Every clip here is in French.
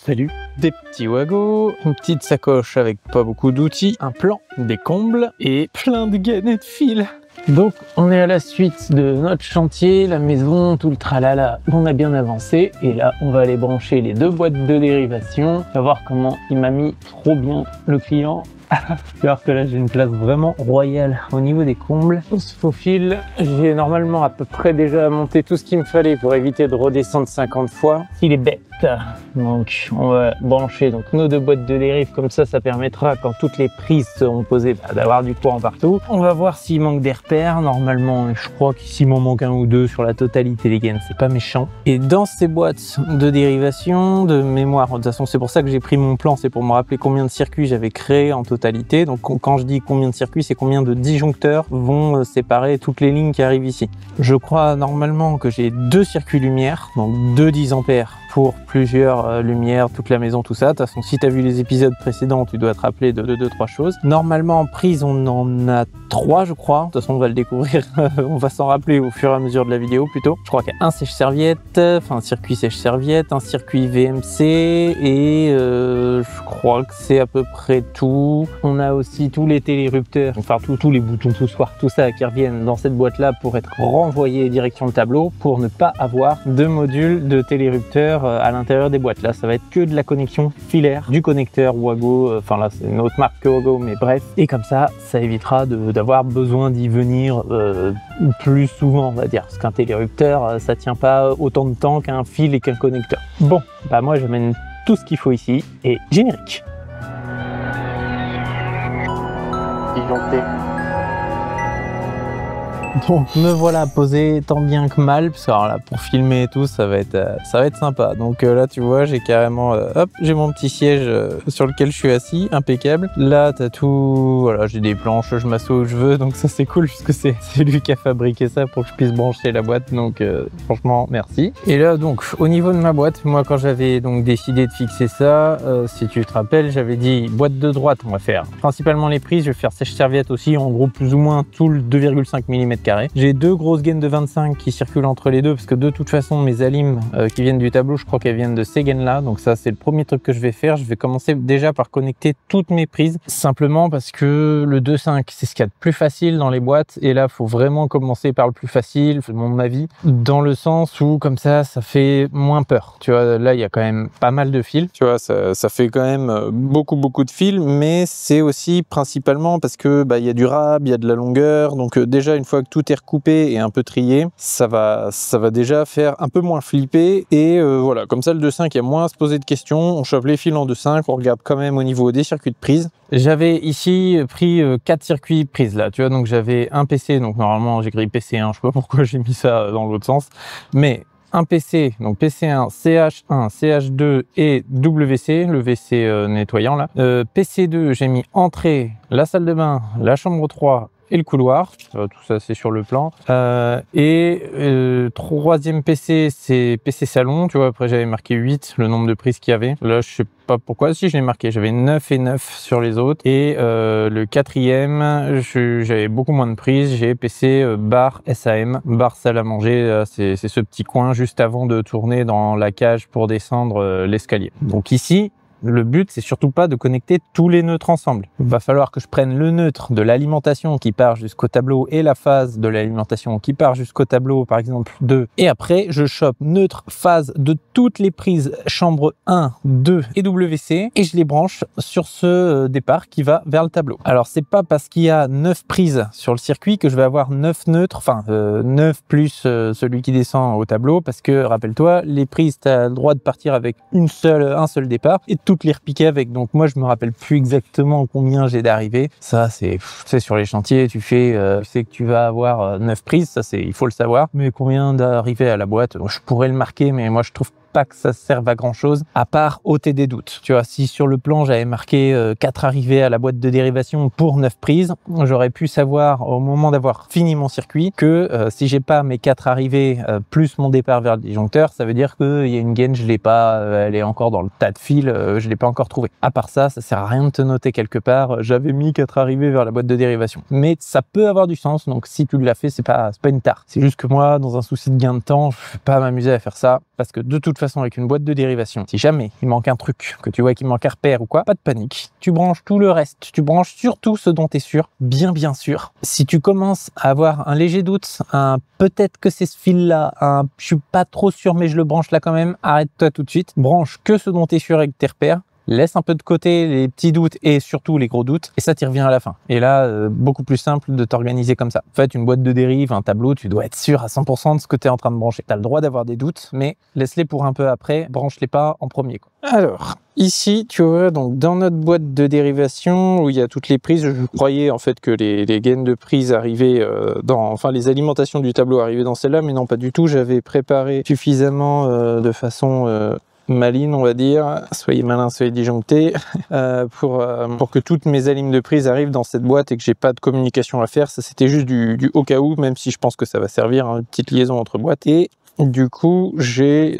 Salut, des petits wagos, une petite sacoche avec pas beaucoup d'outils, un plan, des combles et plein de gaines et de fils. Donc on est à la suite de notre chantier, la maison, tout le tralala, on a bien avancé et là on va aller brancher les deux boîtes de dérivation. On va voir comment il m'a mis trop bien le client. Alors que là j'ai une place vraiment royale au niveau des combles. On se faufile, j'ai normalement à peu près déjà monté tout ce qu'il me fallait pour éviter de redescendre 50 fois. Il est bête. Donc on va brancher donc nos deux boîtes de dérive, comme ça permettra quand toutes les prises seront posées d'avoir du courant partout. On va voir s'il manque des repères. Normalement je crois qu'ici m'en manque un ou deux sur la totalité des gaines, c'est pas méchant. Et dans ces boîtes de dérivation, de mémoire, de toute façon c'est pour ça que j'ai pris mon plan, c'est pour me rappeler combien de circuits j'avais créé en totalité. Donc quand je dis combien de circuits, c'est combien de disjoncteurs vont séparer toutes les lignes qui arrivent ici. Je crois normalement que j'ai deux circuits lumière, donc 2 10 ampères pour plusieurs lumières, toute la maison, tout ça. De toute façon, si tu as vu les épisodes précédents, tu dois te rappeler de 2-3 choses. Normalement, en prise, on en a 3, je crois. De toute façon, on va le découvrir, on va s'en rappeler au fur et à mesure de la vidéo, plutôt. Je crois qu'il y a un sèche-serviette, enfin un circuit sèche-serviette, un circuit VMC, et je crois que c'est à peu près tout. On a aussi tous les télérupteurs, enfin tous les boutons poussoirs, tout ça qui reviennent dans cette boîte-là pour être renvoyés direction le tableau, pour ne pas avoir de module de télérupteurs à l'intérieur des boîtes. Là ça va être que de la connexion filaire du connecteur Wago, enfin là c'est une autre marque que Wago, mais bref, et comme ça évitera d'avoir besoin d'y venir plus souvent, on va dire, parce qu'un télérupteur ça tient pas autant de temps qu'un fil et qu'un connecteur. Bon, bah moi j'amène tout ce qu'il faut ici et générique. Disjoncté. Donc me voilà posé tant bien que mal, parce que alors là pour filmer et tout ça va être sympa. Donc là tu vois j'ai carrément hop, j'ai mon petit siège sur lequel je suis assis, impeccable. Là t'as tout, voilà, j'ai des planches, je m'assois où je veux, donc ça c'est cool puisque c'est lui qui a fabriqué ça pour que je puisse brancher la boîte, donc franchement merci. Et là donc au niveau de ma boîte, moi quand j'avais donc décidé de fixer ça, si tu te rappelles, j'avais dit boîte de droite, on va faire principalement les prises, je vais faire sèche-serviette aussi, en gros plus ou moins tout le 2,5 mm. J'ai deux grosses gaines de 25 qui circulent entre les deux parce que de toute façon mes alimes qui viennent du tableau, je crois qu'elles viennent de ces gaines là, donc ça c'est le premier truc que je vais faire. Je vais commencer déjà par connecter toutes mes prises, simplement parce que le 2.5 c'est ce qu'il y a de plus facile dans les boîtes, et là faut vraiment commencer par le plus facile, c'est mon avis, dans le sens où comme ça fait moins peur. Tu vois, là il y a quand même pas mal de fils, tu vois, ça fait quand même beaucoup de fils, mais c'est aussi principalement parce que bah, y a du rab, il y a de la longueur, donc déjà une fois que tout est recoupé et un peu trié, ça va déjà faire un peu moins flipper, et voilà, comme ça le 2.5 il y a moins à se poser de questions, on chauffe les fils en 2.5, on regarde quand même au niveau des circuits de prise. J'avais ici pris 4 circuits prises là, tu vois, donc j'avais un PC, donc normalement j'ai grillé PC1, je sais pas pourquoi j'ai mis ça dans l'autre sens, mais un PC, donc PC1, CH1, CH2 et WC, le WC nettoyant là. PC2, j'ai mis entrée, la salle de bain, la chambre 3 et le couloir, tout ça c'est sur le plan. Troisième PC, c'est PC salon, tu vois, après j'avais marqué 8, le nombre de prises qu'il y avait. Là je sais pas pourquoi, si je l'ai marqué, j'avais 9 et 9 sur les autres. Et le quatrième, j'avais beaucoup moins de prises, j'ai PC bar SAM, bar salle à manger, c'est ce petit coin juste avant de tourner dans la cage pour descendre l'escalier. Donc ici, le but, c'est surtout pas de connecter tous les neutres ensemble. Il va falloir que je prenne le neutre de l'alimentation qui part jusqu'au tableau et la phase de l'alimentation qui part jusqu'au tableau, par exemple 2. Et après, je chope neutre, phase de toutes les prises chambre 1, 2 et WC, et je les branche sur ce départ qui va vers le tableau. Alors, c'est pas parce qu'il y a 9 prises sur le circuit que je vais avoir 9 neutres, enfin 9 plus celui qui descend au tableau, parce que, rappelle-toi, les prises, tu as le droit de partir avec un seul départ, et toutes les repiquer avec. Donc moi je me rappelle plus exactement combien j'ai d'arrivées. Ça c'est sur les chantiers, tu sais que tu vas avoir 9 prises, ça c'est, il faut le savoir, mais combien d'arrivées à la boîte, je pourrais le marquer, mais moi je trouve pas que ça serve à grand chose, à part ôter des doutes. Tu vois, si sur le plan j'avais marqué 4 arrivées à la boîte de dérivation pour 9 prises, j'aurais pu savoir au moment d'avoir fini mon circuit que si j'ai pas mes 4 arrivées plus mon départ vers le disjoncteur, ça veut dire qu'il y a une gaine, je l'ai pas, elle est encore dans le tas de fils, je l'ai pas encore trouvée. À part ça, ça sert à rien de te noter quelque part, j'avais mis 4 arrivées vers la boîte de dérivation. Mais ça peut avoir du sens, donc si tu l'as fait, c'est pas une tare. C'est juste que moi, dans un souci de gain de temps, je vais pas m'amuser à faire ça, parce que de toute façon, façon, avec une boîte de dérivation, si jamais il manque un truc, que tu vois qu'il manque un repère ou quoi, pas de panique. Tu branches tout le reste. Tu branches surtout ce dont tu es sûr, bien sûr. Si tu commences à avoir un léger doute, un peut-être que c'est ce fil-là, un je suis pas trop sûr mais je le branche là quand même, arrête-toi tout de suite. Branche que ce dont tu es sûr avec tes repères. Laisse un peu de côté les petits doutes et surtout les gros doutes et ça t'y revient à la fin. Et là, beaucoup plus simple de t'organiser comme ça. En fait, une boîte de dérive, un tableau, tu dois être sûr à 100% de ce que tu es en train de brancher. Tu as le droit d'avoir des doutes, mais laisse-les pour un peu après, branche-les pas en premier, quoi. Alors, ici, tu vois, donc dans notre boîte de dérivation où il y a toutes les prises, je croyais en fait que les gaines de prise arrivaient enfin les alimentations du tableau arrivaient dans celle-là, mais non, pas du tout. J'avais préparé suffisamment de façon maligne, on va dire, soyez malin, soyez disjonctés, pour que toutes mes alimes de prise arrivent dans cette boîte et que j'ai pas de communication à faire. Ça, c'était juste du au cas où, même si je pense que ça va servir, hein, une petite liaison entre boîtes. Et du coup, j'ai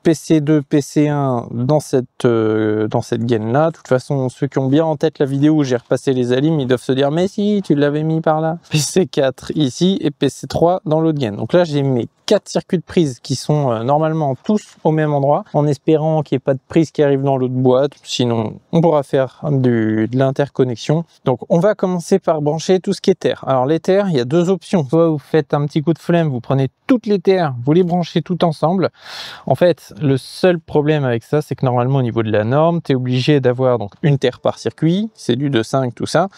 PC2, PC1 dans cette gaine-là. De toute façon, ceux qui ont bien en tête la vidéo où j'ai repassé les alimes, ils doivent se dire « Mais si, tu l'avais mis par là !» PC4 ici et PC3 dans l'autre gaine. Donc là, j'ai mes 4 circuits de prise qui sont normalement tous au même endroit, en espérant qu'il n'y ait pas de prise qui arrive dans l'autre boîte. Sinon, on pourra faire de l'interconnexion. Donc, on va commencer par brancher tout ce qui est terre. Alors, les terres, il y a deux options. Soit vous faites un petit coup de flemme, vous prenez toutes les terres, vous les branchez tout ensemble. En fait, le seul problème avec ça, c'est que normalement, au niveau de la norme, tu es obligé d'avoir donc une terre par circuit, c'est du 2,5, tout ça,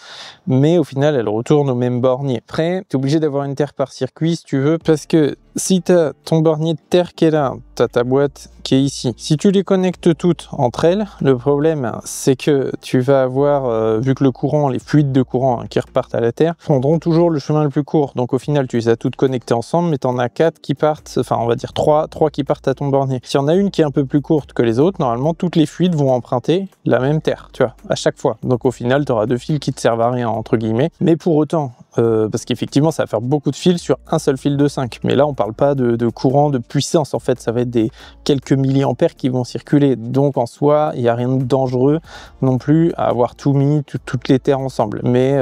mais au final, elle retourne au même bornier. Après, tu es obligé d'avoir une terre par circuit, si tu veux, parce que si tu as ton bornier de terre qui est là, tu as ta boîte qui est ici. Si tu les connectes toutes entre elles, le problème, c'est que tu vas avoir, vu que le courant, les fuites de courant qui repartent à la terre, prendront toujours le chemin le plus court. Donc au final, tu les as toutes connectées ensemble, mais tu en as 4 qui partent, enfin on va dire 3 qui partent à ton bornier. Si on a une qui est un peu plus courte que les autres, normalement, toutes les fuites vont emprunter la même terre, tu vois, à chaque fois. Donc au final, tu auras 2 fils qui te servent à rien, entre guillemets. Mais pour autant, parce qu'effectivement, ça va faire beaucoup de fils sur un seul fil de 5. Mais là, on parle pas de courant, de puissance. En fait, ça va être des quelques milliampères qui vont circuler. Donc, en soi, il n'y a rien de dangereux non plus à avoir tout mis, toutes les terres ensemble. Mais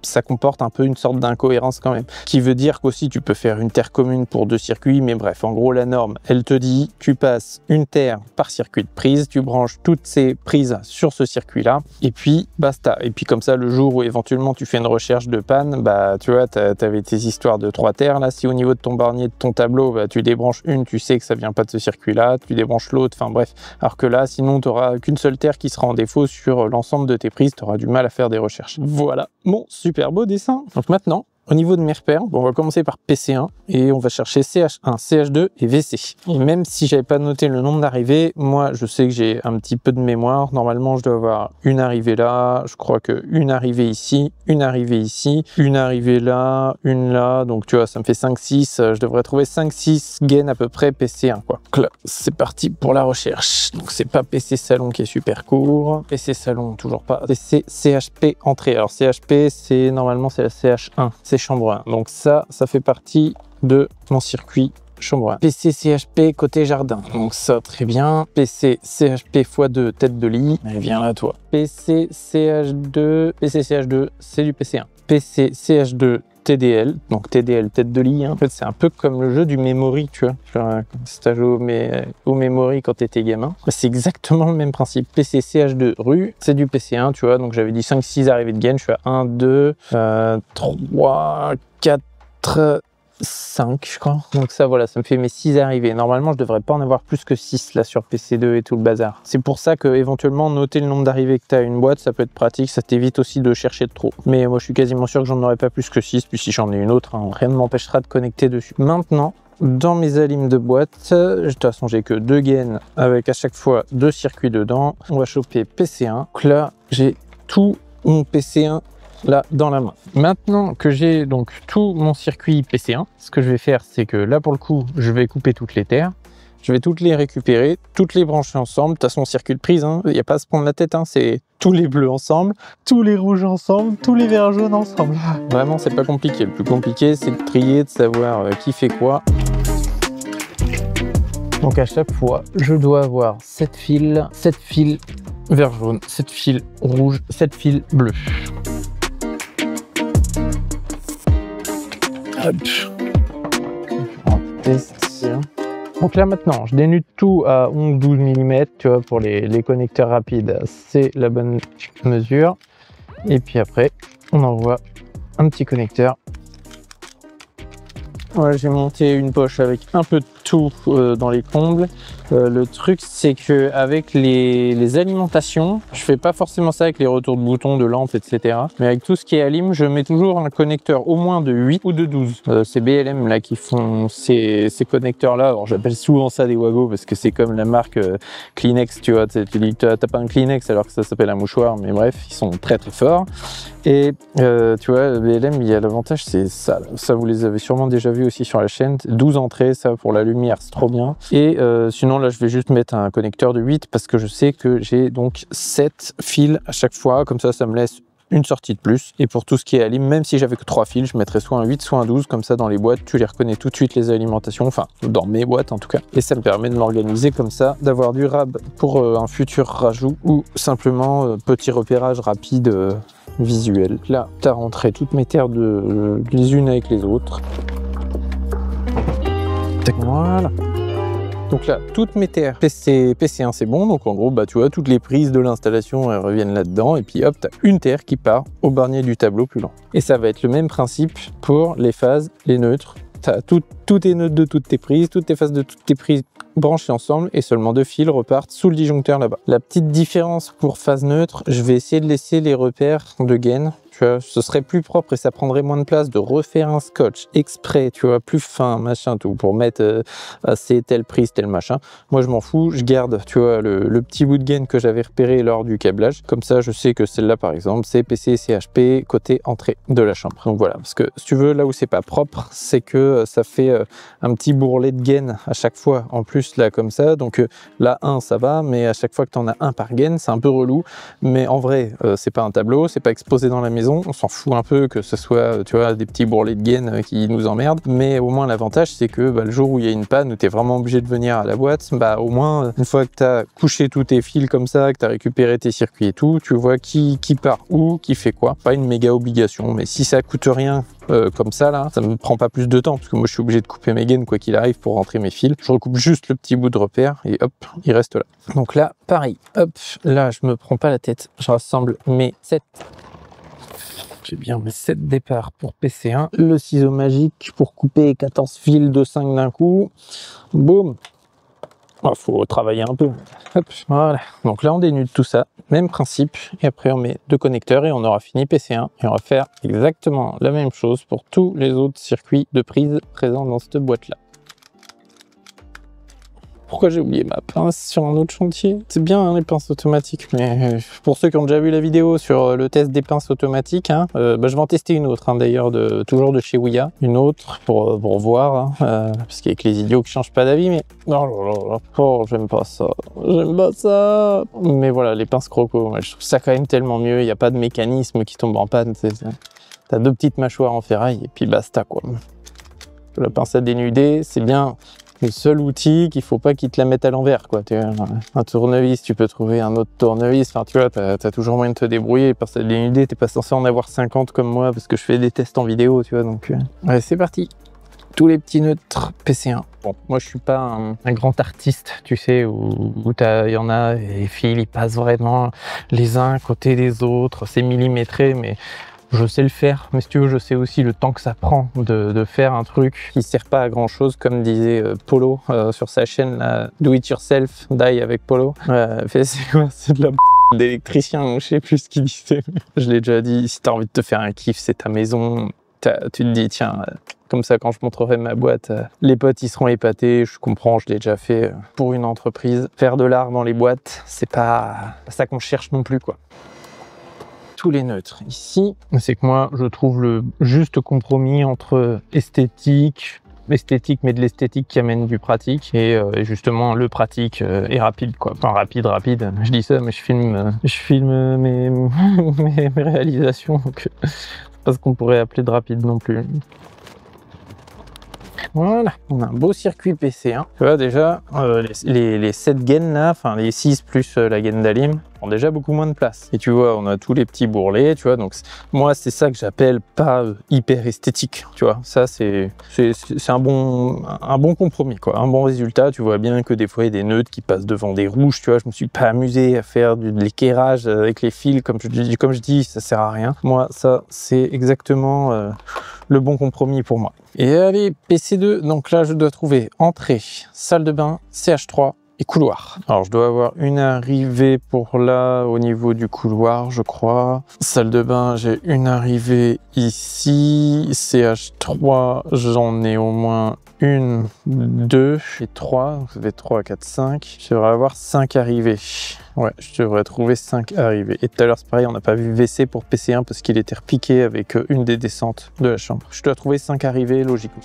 ça comporte un peu une sorte d'incohérence quand même. Qui veut dire qu'aussi, tu peux faire une terre commune pour 2 circuits. Mais bref, en gros, la norme, elle te dit, tu passes une terre par circuit de prise, tu branches toutes ces prises sur ce circuit-là, et puis basta. Et puis comme ça, le jour où éventuellement tu fais une recherche de panne, bah tu vois, t'avais tes histoires de 3 terres. Là, si au niveau de ton bornier de ton tableau, bah, tu débranches une, tu sais que ça vient pas de ce circuit-là, tu débranches l'autre, enfin bref. Alors que là, sinon, tu n'auras qu'une seule terre qui sera en défaut sur l'ensemble de tes prises, tu auras du mal à faire des recherches. Voilà, bon, super beau dessin. Donc maintenant, au niveau de mes repères, bon, on va commencer par PC1 et on va chercher CH1, CH2 et VC. Et même si j'avais pas noté le nombre d'arrivées, moi je sais que j'ai un petit peu de mémoire. Normalement, je dois avoir une arrivée là, je crois que une arrivée ici, une arrivée ici, une arrivée là, une là. Donc tu vois, ça me fait 5-6. Je devrais trouver 5-6 gaines à peu près PC1, quoi. Donc là, c'est parti pour la recherche. Donc c'est pas PC salon qui est super court. PC salon, toujours pas. PC CHP entrée. Alors CHP, c'est normalement c'est la CH1. C'est chambre 1. Donc ça fait partie de mon circuit chambre 1. PC CHP côté jardin. Donc ça, très bien. PC CHP x2 tête de lit. Allez, viens là, toi. PC CH2, c'est du PC1. PC CH2 TDL, donc TDL tête de lit, hein. En fait c'est un peu comme le jeu du memory, tu vois, genre un stage au memory quand t'étais gamin, c'est exactement le même principe. PC CH2 rue, c'est du PC1, tu vois, donc j'avais dit 5-6 arrivées de gain, je suis à 1, 2, 3, 4, 5 je crois, donc ça voilà, ça me fait mes 6 arrivées. Normalement je devrais pas en avoir plus que 6 là sur PC2 et tout le bazar. C'est pour ça que éventuellement noter le nombre d'arrivées que tu as à une boîte, ça peut être pratique, ça t'évite aussi de chercher de trop. Mais moi je suis quasiment sûr que j'en aurais pas plus que 6, puis si j'en ai une autre, hein, rien ne m'empêchera de connecter dessus. Maintenant, dans mes alimes de boîte, de toute façon j'ai que 2 gaines avec à chaque fois 2 circuits dedans. On va choper PC1, donc là j'ai tout mon PC1 là dans la main. Maintenant que j'ai donc tout mon circuit PC1, ce que je vais faire, c'est que là pour le coup, je vais couper toutes les terres, je vais toutes les récupérer, toutes les brancher ensemble. De toute façon, circuit de prise, il n'y a pas à se prendre la tête, hein, c'est tous les bleus ensemble, tous les rouges ensemble, tous les verts jaunes ensemble. Vraiment, c'est pas compliqué. Le plus compliqué, c'est de trier, de savoir qui fait quoi. Donc à chaque fois, je dois avoir 7 fils vert jaune, 7 fils rouge, 7 fils bleus. Hop. On teste. Donc là maintenant, je dénude tout à 11-12 mm, tu vois, pour les connecteurs rapides, c'est la bonne mesure. Et puis après, on envoie un petit connecteur. Voilà, j'ai monté une poche avec un peu de tout dans les combles. Le truc, c'est que avec les alimentations, je fais pas forcément ça avec les retours de boutons, de lampes, etc. Mais avec tout ce qui est alim, je mets toujours un connecteur au moins de 8 ou de 12. C'est BLM là qui font ces connecteurs-là. Alors j'appelle souvent ça des Wago parce que c'est comme la marque Kleenex, tu vois. Tu dis que t'as pas un Kleenex alors que ça s'appelle un mouchoir, mais bref, ils sont très très forts. Et tu vois, BLM, il y a l'avantage, c'est ça. Ça, vous les avez sûrement déjà vu aussi sur la chaîne. 12 entrées, ça pour la lumière, c'est trop bien. Et sinon, là, je vais juste mettre un connecteur de 8 parce que je sais que j'ai donc 7 fils à chaque fois. Comme ça me laisse une sortie de plus. Et pour tout ce qui est alim, même si j'avais que 3 fils, je mettrais soit un 8, soit un 12. Comme ça, dans les boîtes, tu les reconnais tout de suite, les alimentations. Enfin, dans mes boîtes en tout cas. Et ça me permet de m'organiser comme ça, d'avoir du RAB pour un futur rajout ou simplement petit repérage rapide visuel. Là, tu as rentré toutes mes terres les unes avec les autres. Voilà. Donc là, toutes mes terres PC1, c'est bon. Donc en gros, bah tu vois, toutes les prises de l'installation, elles reviennent là-dedans. Et puis hop, tu as une terre qui part au barnier du tableau plus lent. Et ça va être le même principe pour les phases, les neutres. Tu as tous tes neutres de toutes tes prises, toutes tes phases de toutes tes prises branchées ensemble et seulement 2 fils repartent sous le disjoncteur là-bas. La petite différence pour phase neutre, je vais essayer de laisser les repères de gain. Tu vois, ce serait plus propre et ça prendrait moins de place de refaire un scotch exprès, tu vois, plus fin, machin, tout, pour mettre c'est telle prise, tel machin. Moi, je m'en fous, je garde, tu vois, le petit bout de gain que j'avais repéré lors du câblage. Comme ça, je sais que celle-là, par exemple, c'est PC CHP côté entrée de la chambre. Donc voilà, parce que si tu veux, là où c'est pas propre, c'est que ça fait un petit bourrelet de gain à chaque fois, en plus, là, comme ça. Donc là, 1, ça va, mais à chaque fois que tu en as un par gain, c'est un peu relou. Mais en vrai, c'est pas un tableau, c'est pas exposé dans la maison. On s'en fout un peu que ce soit, tu vois, des petits bourrelets de gain qui nous emmerdent. Mais au moins, l'avantage, c'est que bah, le jour où il y a une panne, où tu es vraiment obligé de venir à la boîte, bah, au moins, une fois que tu as couché tous tes fils comme ça, que tu as récupéré tes circuits et tout, tu vois qui part où, qui fait quoi. Pas une méga obligation, mais si ça coûte rien comme ça, là, ça me prend pas plus de temps, parce que moi, je suis obligé de couper mes gaines quoi qu'il arrive pour rentrer mes fils. Je recoupe juste le petit bout de repère et hop, il reste là. Donc là, pareil, hop, là, je me prends pas la tête. Je rassemble mes 7. J'ai bien mes 7 départs pour PC1. Le ciseau magique pour couper 14 fils de 5 d'un coup. Boum. Il faut travailler un peu. Hop, voilà. Donc là, on dénude tout ça. Même principe. Et après, on met 2 connecteurs et on aura fini PC1. Et on va faire exactement la même chose pour tous les autres circuits de prise présents dans cette boîte-là. Pourquoi j'ai oublié ma pince sur un autre chantier? C'est bien hein, les pinces automatiques, mais pour ceux qui ont déjà vu la vidéo sur le test des pinces automatiques, hein, je vais en tester une autre hein, d'ailleurs, toujours de chez Ouya. Une autre pour voir, hein, parce qu'avec les idiots qui changent pas d'avis, mais oh, j'aime pas ça, j'aime pas ça. Mais voilà, les pinces croco, moi, je trouve ça quand même tellement mieux, il n'y a pas de mécanisme qui tombe en panne, t'as 2 petites mâchoires en ferraille et puis basta quoi. La pince à dénuder, c'est bien le seul outil qu'il faut pas qu'ils te la mettent à l'envers quoi. Un tournevis, tu peux trouver un autre tournevis, enfin tu vois, t'as toujours moyen de te débrouiller. Pince à dénuder, t'es pas censé en avoir 50 comme moi parce que je fais des tests en vidéo, tu vois, donc allez, c'est parti. Tous les petits neutres PC1. Bon, moi je suis pas un grand artiste, tu sais, où il y en a, et les fils ils passent vraiment les uns à côté des autres, c'est millimétré, mais je sais le faire, mais si tu veux, je sais aussi le temps que ça prend de faire un truc qui sert pas à grand chose, comme disait Polo sur sa chaîne, là, Do It Yourself, Die avec Polo. C'est quoi? C'est de la d'électricien, je sais plus ce qu'il disait. Je l'ai déjà dit, si t'as envie de te faire un kiff, c'est ta maison. Tu te dis, tiens, comme ça, quand je montrerai ma boîte, les potes, ils seront épatés. Je comprends, je l'ai déjà fait pour une entreprise. Faire de l'art dans les boîtes, c'est pas ça qu'on cherche non plus, quoi. Tous les neutres ici, c'est que moi je trouve le juste compromis entre esthétique mais de l'esthétique qui amène du pratique et justement le pratique et rapide quoi. Enfin rapide, je dis ça mais je filme mes réalisations donc c'est pas ce qu'on pourrait appeler de rapide non plus. Voilà, on a un beau circuit PC1. Tu vois déjà les 7 gaines là, enfin les 6 plus la gaine d'Alim. prend déjà beaucoup moins de place. Et tu vois, on a tous les petits bourrelets, tu vois, donc moi, c'est ça que j'appelle pas hyper esthétique, tu vois. Ça, c'est un bon compromis, quoi, un bon résultat. Tu vois bien que des fois, il y a des neutres qui passent devant des rouges, tu vois. Je me suis pas amusé à faire de l'équerrage avec les fils, comme je dis, ça sert à rien. Moi, ça, c'est exactement le bon compromis pour moi. Et allez, PC2, donc là, je dois trouver entrée, salle de bain, CH3 et couloir. Alors, je dois avoir une arrivée pour là, au niveau du couloir, je crois. Salle de bain, j'ai une arrivée ici. CH3, j'en ai au moins une, deux et trois. Donc, ça fait 3, 4, 5. Je devrais avoir 5 arrivées. Ouais, je devrais trouver 5 arrivées. Et tout à l'heure, c'est pareil, on n'a pas vu WC pour PC1 parce qu'il était repiqué avec une des descentes de la chambre. Je dois trouver 5 arrivées, logiquement.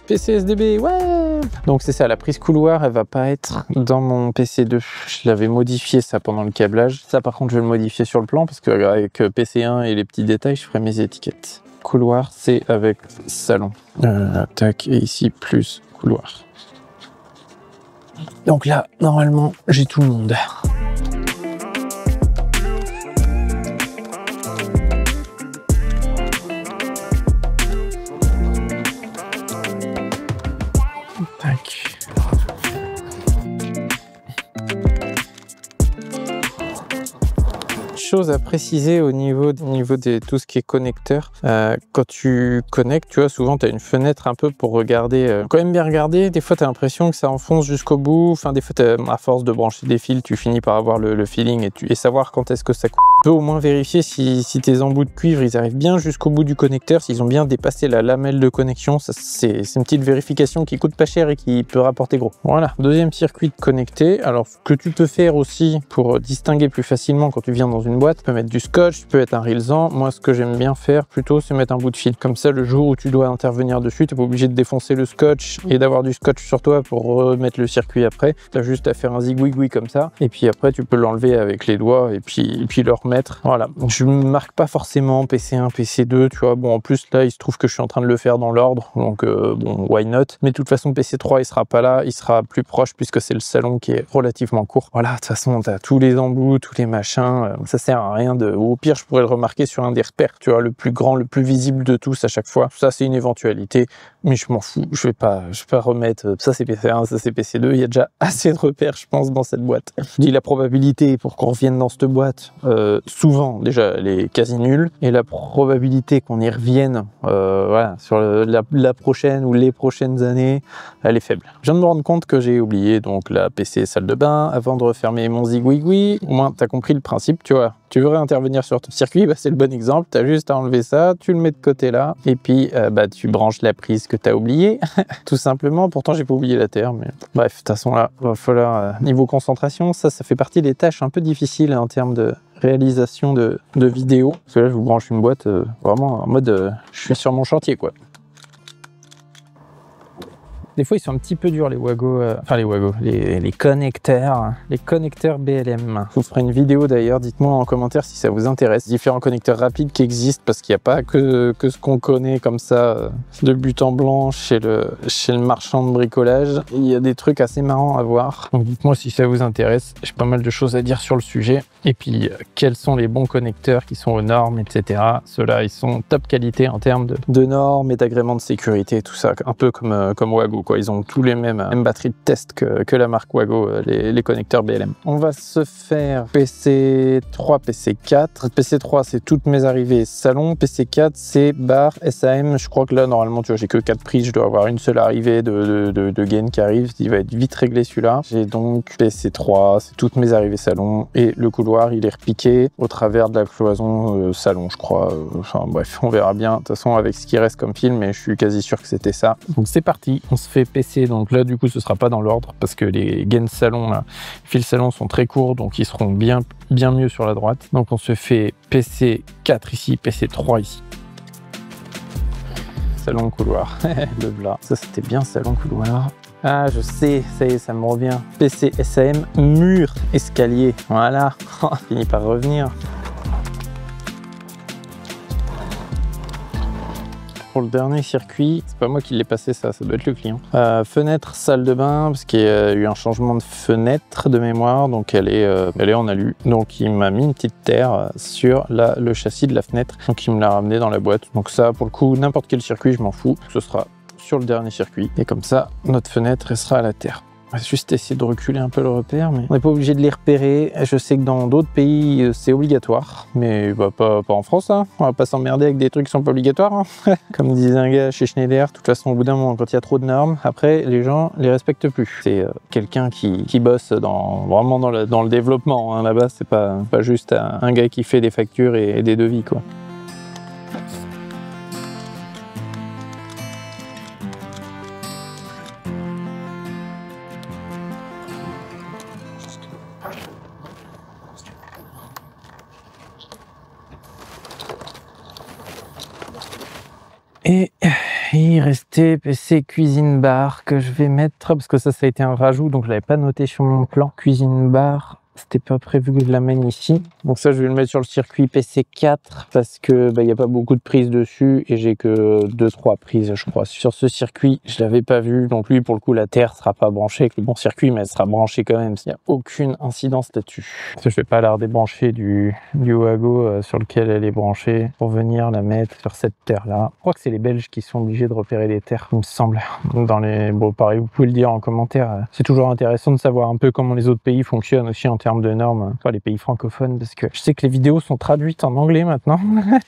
PC SDB, ouais. Donc c'est ça, la prise couloir, elle va pas être dans mon PC2. Je l'avais modifié ça pendant le câblage. Ça par contre, je vais le modifier sur le plan parce que avec PC1 et les petits détails, je ferai mes étiquettes. Couloir, c'est avec salon. Tac, et ici plus couloir. Donc là, normalement, j'ai tout le monde. Tac. Chose à préciser au niveau de tout ce qui est connecteur. Quand tu connectes, tu vois, souvent tu as une fenêtre un peu pour regarder. Quand même bien regarder, des fois tu as l'impression que ça enfonce jusqu'au bout. Enfin, des fois, à force de brancher des fils, tu finis par avoir le feeling et savoir quand est-ce que ça coupe. Tu peux au moins vérifier si tes embouts de cuivre, ils arrivent bien jusqu'au bout du connecteur, s'ils ont bien dépassé la lamelle de connexion. C'est une petite vérification qui coûte pas cher et qui peut rapporter gros. Voilà, deuxième circuit connecté. Alors, ce que tu peux faire aussi pour distinguer plus facilement quand tu viens dans une boîte, tu peux mettre du scotch, tu peux mettre un rilsan. Moi, ce que j'aime bien faire plutôt, c'est mettre un bout de fil. Comme ça, le jour où tu dois intervenir dessus, tu n'es pas obligé de défoncer le scotch et d'avoir du scotch sur toi pour remettre le circuit après. Tu as juste à faire un zigouigoui comme ça. Et puis après, tu peux l'enlever avec les doigts et puis le remettre. Voilà. Je ne marque pas forcément PC1, PC2, tu vois. Bon, en plus, là, il se trouve que je suis en train de le faire dans l'ordre. Donc, bon, why not? Mais de toute façon, PC3, il sera pas là. Il sera plus proche puisque c'est le salon qui est relativement court. Voilà, de toute façon, tu as tous les embouts, tous les machins. Ça sert à rien de... Ou au pire, je pourrais le remarquer sur un des repères, tu vois, le plus grand, le plus visible de tous à chaque fois. Ça, c'est une éventualité, mais je m'en fous. Je vais pas remettre... Ça, c'est PC1, ça, c'est PC2. Il y a déjà assez de repères, je pense, dans cette boîte. Je dis la probabilité pour qu'on revienne dans cette boîte, souvent, déjà, elle est quasi nulle. Et la probabilité qu'on y revienne, voilà, sur la prochaine ou les prochaines années, elle est faible. Je viens de me rendre compte que j'ai oublié donc la PC salle de bain avant de refermer mon zigouigoui. Au moins, tu as compris le principe, tu vois. Tu veux réintervenir sur ton circuit, bah, c'est le bon exemple. Tu as juste à enlever ça, tu le mets de côté là, et puis bah, tu branches la prise que tu as oubliée, tout simplement. Pourtant, j'ai pas oublié la terre, mais bref, de toute façon, là, il va falloir, niveau concentration, ça fait partie des tâches un peu difficiles en termes de réalisation de vidéos. Parce que là, je vous branche une boîte vraiment en mode je suis sur mon chantier, quoi. Des fois, ils sont un petit peu durs, les Wago, les connecteurs BLM. Je vous ferai une vidéo d'ailleurs, dites-moi en commentaire si ça vous intéresse. Différents connecteurs rapides qui existent parce qu'il n'y a pas que ce qu'on connaît comme ça de but en blanc chez le marchand de bricolage. Il y a des trucs assez marrants à voir. Donc dites-moi si ça vous intéresse. J'ai pas mal de choses à dire sur le sujet. Et puis, quels sont les bons connecteurs qui sont aux normes, etc. Ceux-là, ils sont top qualité en termes de normes et d'agréments de sécurité, tout ça, un peu comme Wago. Quoi. Ils ont tous les mêmes batteries de test que la marque Wago, les connecteurs BLM. On va se faire PC3, PC4. PC3, c'est toutes mes arrivées salon. PC4, c'est bar, SAM. Je crois que là, normalement, tu vois, j'ai que 4 prises. Je dois avoir une seule arrivée de gain qui arrive. Il va être vite réglé celui-là. J'ai donc PC3, c'est toutes mes arrivées salon. Et le couloir, il est repiqué au travers de la cloison salon, je crois. Enfin bref, on verra bien. De toute façon, avec ce qui reste comme fil, mais je suis quasi sûr que c'était ça. Donc c'est parti. On se fait PC, donc là du coup ce sera pas dans l'ordre parce que les gains salon, là, fils salon sont très courts, donc ils seront bien mieux sur la droite. Donc on se fait PC4 ici, PC3 ici. Salon couloir, le blas. Ça c'était bien salon couloir. Ah je sais, ça y est, ça me revient. PC SAM, mur, escalier, voilà. Fini par revenir. pour le dernier circuit, c'est pas moi qui l'ai passé ça doit être le client. Fenêtre, salle de bain, parce qu'il y a eu un changement de fenêtre de mémoire, donc elle est en alu. Donc il m'a mis une petite terre sur le châssis de la fenêtre, donc il me l'a ramené dans la boîte. Donc ça, pour le coup, n'importe quel circuit, je m'en fous, ce sera sur le dernier circuit. Et comme ça, notre fenêtre restera à la terre. On va juste essayer de reculer un peu le repère, mais on n'est pas obligé de les repérer. Je sais que dans d'autres pays, c'est obligatoire, mais bah, pas en France. Hein. On va pas s'emmerder avec des trucs qui sont pas obligatoires. Hein. Comme disait un gars chez Schneider, de toute façon, au bout d'un moment, quand il y a trop de normes, après, les gens les respectent plus. C'est quelqu'un qui bosse vraiment dans le développement. Hein. Là-bas, c'est pas juste un gars qui fait des factures et des devis, quoi. Et il restait PC cuisine bar que je vais mettre, parce que ça a été un rajout, donc je l'avais pas noté sur mon plan. Cuisine bar, c'était pas prévu que je l'amène ici. Donc ça, je vais le mettre sur le circuit PC4 parce que il y a pas beaucoup de prises dessus et j'ai que 2-3 prises, je crois. Sur ce circuit, je l'avais pas vu. Donc lui, pour le coup, la terre sera pas branchée avec le bon circuit, mais elle sera branchée quand même. Il n'y a aucune incidence là-dessus. Je vais pas la redébrancher du Wago sur lequel elle est branchée pour venir la mettre sur cette terre-là. Je crois que c'est les Belges qui sont obligés de repérer les terres, il me semble. Bon, pareil, vous pouvez le dire en commentaire. C'est toujours intéressant de savoir un peu comment les autres pays fonctionnent aussi en termes de normes, pas les pays francophones, parce que je sais que les vidéos sont traduites en anglais maintenant.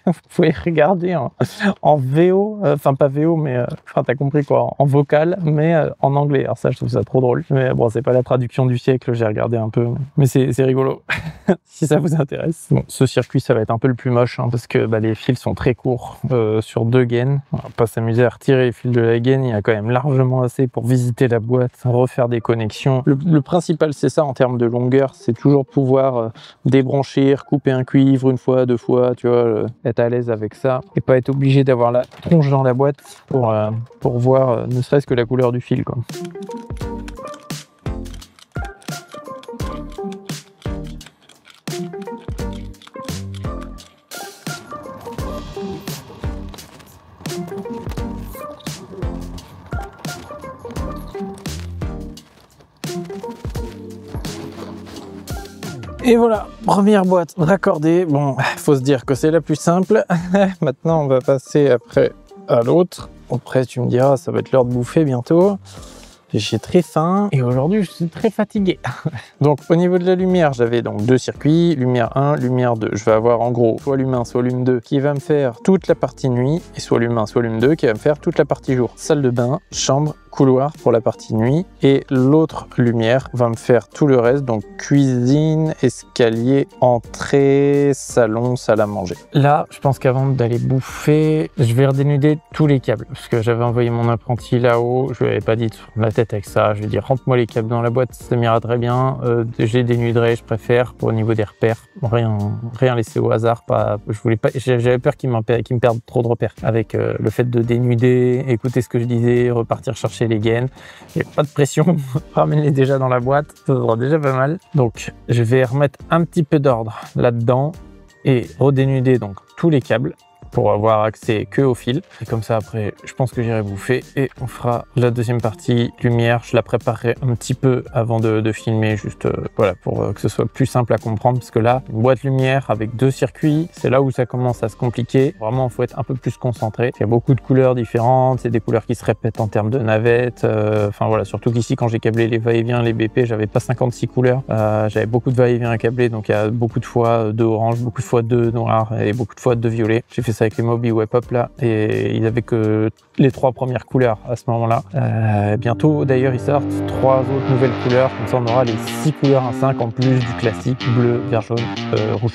Vous pouvez regarder en VO, enfin pas VO, mais enfin t'as compris quoi, en vocal, mais en anglais. Alors ça, je trouve ça trop drôle. Mais bon, c'est pas la traduction du siècle, j'ai regardé un peu, mais c'est rigolo. Si ça vous intéresse. Bon, ce circuit, ça va être un peu le plus moche, hein, parce que les fils sont très courts sur 2 gaines. On va pas s'amuser à retirer les fils de la gaine, il y a quand même largement assez pour visiter la boîte, refaire des connexions. Le principal, c'est ça en termes de longueur, c'est toujours pouvoir débrancher, couper un cuivre une fois, 2 fois, tu vois, être à l'aise avec ça et pas être obligé d'avoir la tronche dans la boîte pour voir ne serait-ce que la couleur du fil, quoi. Et voilà, première boîte raccordée. Bon, faut se dire que c'est la plus simple. Maintenant, on va passer après à l'autre. Après, tu me diras, ça va être l'heure de bouffer bientôt. J'ai très faim et aujourd'hui, je suis très fatigué. Donc, au niveau de la lumière, j'avais donc 2 circuits, lumière 1, lumière 2. Je vais avoir en gros soit lume 1, soit lume 2 qui va me faire toute la partie nuit et soit lume 1, soit lume 2 qui va me faire toute la partie jour. Salle de bain, chambre, couloir pour la partie nuit et l'autre lumière va me faire tout le reste, donc cuisine, escalier, entrée, salon, salle à manger. Là, je pense qu'avant d'aller bouffer, je vais redénuder tous les câbles parce que j'avais envoyé mon apprenti là-haut, je lui avais pas dit de la tête avec ça, je lui ai dit rentre-moi les câbles dans la boîte, ça m'ira très bien, je les dénuderai, je préfère pour au niveau des repères, rien laisser au hasard, j'avais peur qu'il me perde trop de repères avec le fait de dénuder, écouter ce que je disais, repartir chercher les gaines. Il n'y a pas de pression, ramène-les déjà dans la boîte, ça sera déjà pas mal. Donc je vais remettre un petit peu d'ordre là-dedans et redénuder donc tous les câbles pour avoir accès que au fil. Et comme ça, après, je pense que j'irai bouffer et on fera la deuxième partie lumière. Je la préparerai un petit peu avant de filmer, juste voilà, pour que ce soit plus simple à comprendre. Parce que là, une boîte lumière avec 2 circuits, c'est là où ça commence à se compliquer. Vraiment, il faut être un peu plus concentré. Il y a beaucoup de couleurs différentes, c'est des couleurs qui se répètent en termes de navettes. Enfin voilà, surtout qu'ici, quand j'ai câblé les va-et-vient, les BP, j'avais pas 56 couleurs. J'avais beaucoup de va-et-vient à câbler, donc il y a beaucoup de fois 2 orange, beaucoup de fois 2 noirs et beaucoup de fois 2 violets. J'ai fait ça avec les Mobi Webhop là et ils avaient que les 3 premières couleurs à ce moment-là. Bientôt d'ailleurs ils sortent 3 autres nouvelles couleurs, comme ça on aura les 6 couleurs 1.5 en plus du classique bleu, vert, jaune, rouge.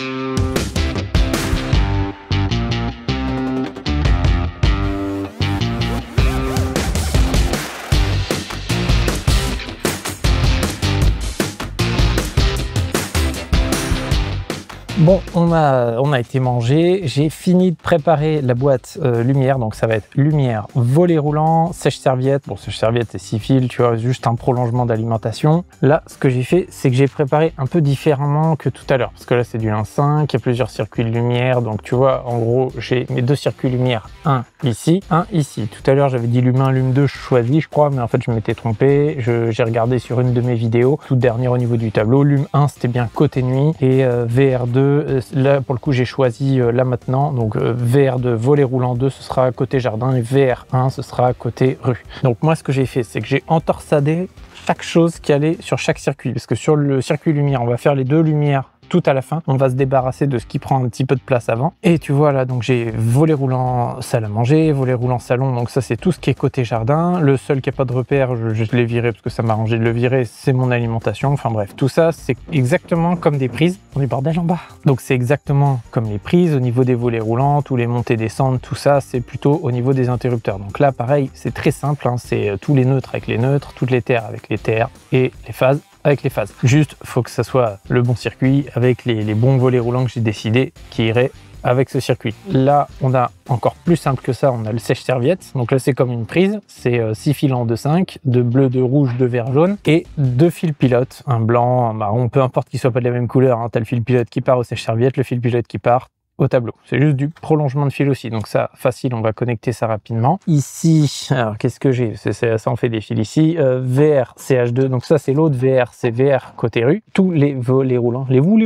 Bon, on a été manger. J'ai fini de préparer la boîte lumière. Donc ça va être lumière, volet roulant, sèche-serviette. Bon, sèche-serviette c'est 6 fils, tu vois, juste un prolongement d'alimentation. Là, ce que j'ai fait, c'est que j'ai préparé un peu différemment que tout à l'heure. Parce que là, c'est du 1.5, il y a plusieurs circuits de lumière. Donc tu vois, en gros, j'ai mes 2 circuits lumière. Un ici, un ici. Tout à l'heure, j'avais dit lume 1, lume 2, je choisis, je crois. Mais en fait, je m'étais trompé. J'ai regardé sur une de mes vidéos, toute dernière au niveau du tableau. Lume 1, c'était bien côté nuit. Et VR2, là pour le coup j'ai choisi là maintenant, donc VR2 volet roulant 2 ce sera côté jardin et VR1 ce sera côté rue. Donc moi ce que j'ai fait c'est que j'ai entorsadé chaque chose qui allait sur chaque circuit, parce que sur le circuit lumière on va faire les 2 lumières tout à la fin, on va se débarrasser de ce qui prend un petit peu de place avant. Et tu vois là, donc j'ai volet roulant salle à manger, volet roulant salon, donc ça c'est tout ce qui est côté jardin. Le seul qui n'a pas de repère, je l'ai viré parce que ça m'a arrangé de le virer, c'est mon alimentation. Enfin bref, tout ça c'est exactement comme des prises. On est bordel en bas. Donc c'est exactement comme les prises au niveau des volets roulants, tous les montées descentes, tout ça c'est plutôt au niveau des interrupteurs. Donc là pareil, c'est très simple, hein, c'est tous les neutres avec les neutres, toutes les terres avec les terres et les phases avec les phases. Juste, faut que ça soit le bon circuit avec les bons volets roulants que j'ai décidé qui iraient avec ce circuit. Là, on a encore plus simple que ça, on a le sèche-serviette. Donc là, c'est comme une prise, c'est 6 fils en 2,5, de bleu, de rouge, de vert, jaune, et 2 fils pilotes, un blanc, un marron, peu importe qu'ils soient pas de la même couleur, hein. T'as le fil pilote qui part au sèche-serviette, le fil pilote qui part au tableau. C'est juste du prolongement de fil aussi, donc ça, facile, on va connecter ça rapidement. Ici, alors qu'est-ce que j'ai? Ça en fait des fils ici. VR, CH2, donc ça c'est l'autre VR, c'est VR côté rue. Tous les volets roulants, les volets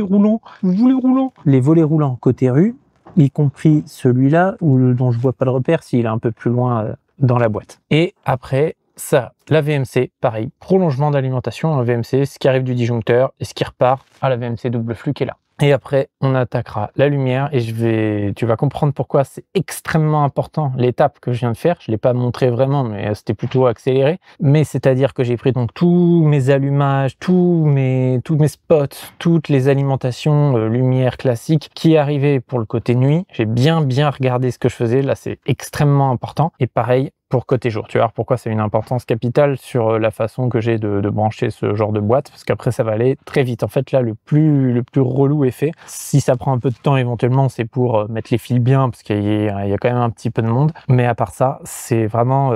roulants côté rue, y compris celui-là, dont je vois pas le repère, s'il est un peu plus loin dans la boîte. Et après, ça, la VMC, pareil, prolongement d'alimentation, la VMC, ce qui arrive du disjoncteur et ce qui repart à la VMC double flux qui est là. Et après, on attaquera la lumière et tu vas comprendre pourquoi c'est extrêmement important l'étape que je viens de faire. Je ne l'ai pas montré vraiment, mais c'était plutôt accéléré. Mais c'est-à-dire que j'ai pris donc tous mes allumages, tous mes spots, toutes les alimentations lumière classique qui arrivaient pour le côté nuit. J'ai bien regardé ce que je faisais. Là, c'est extrêmement important. Et pareil, pour côté jour. Tu vas voir pourquoi c'est une importance capitale sur la façon que j'ai de brancher ce genre de boîte, parce qu'après ça va aller très vite. En fait là le plus relou est fait. Si ça prend un peu de temps éventuellement, c'est pour mettre les fils bien, parce qu'il y a quand même un petit peu de monde. Mais à part ça, c'est vraiment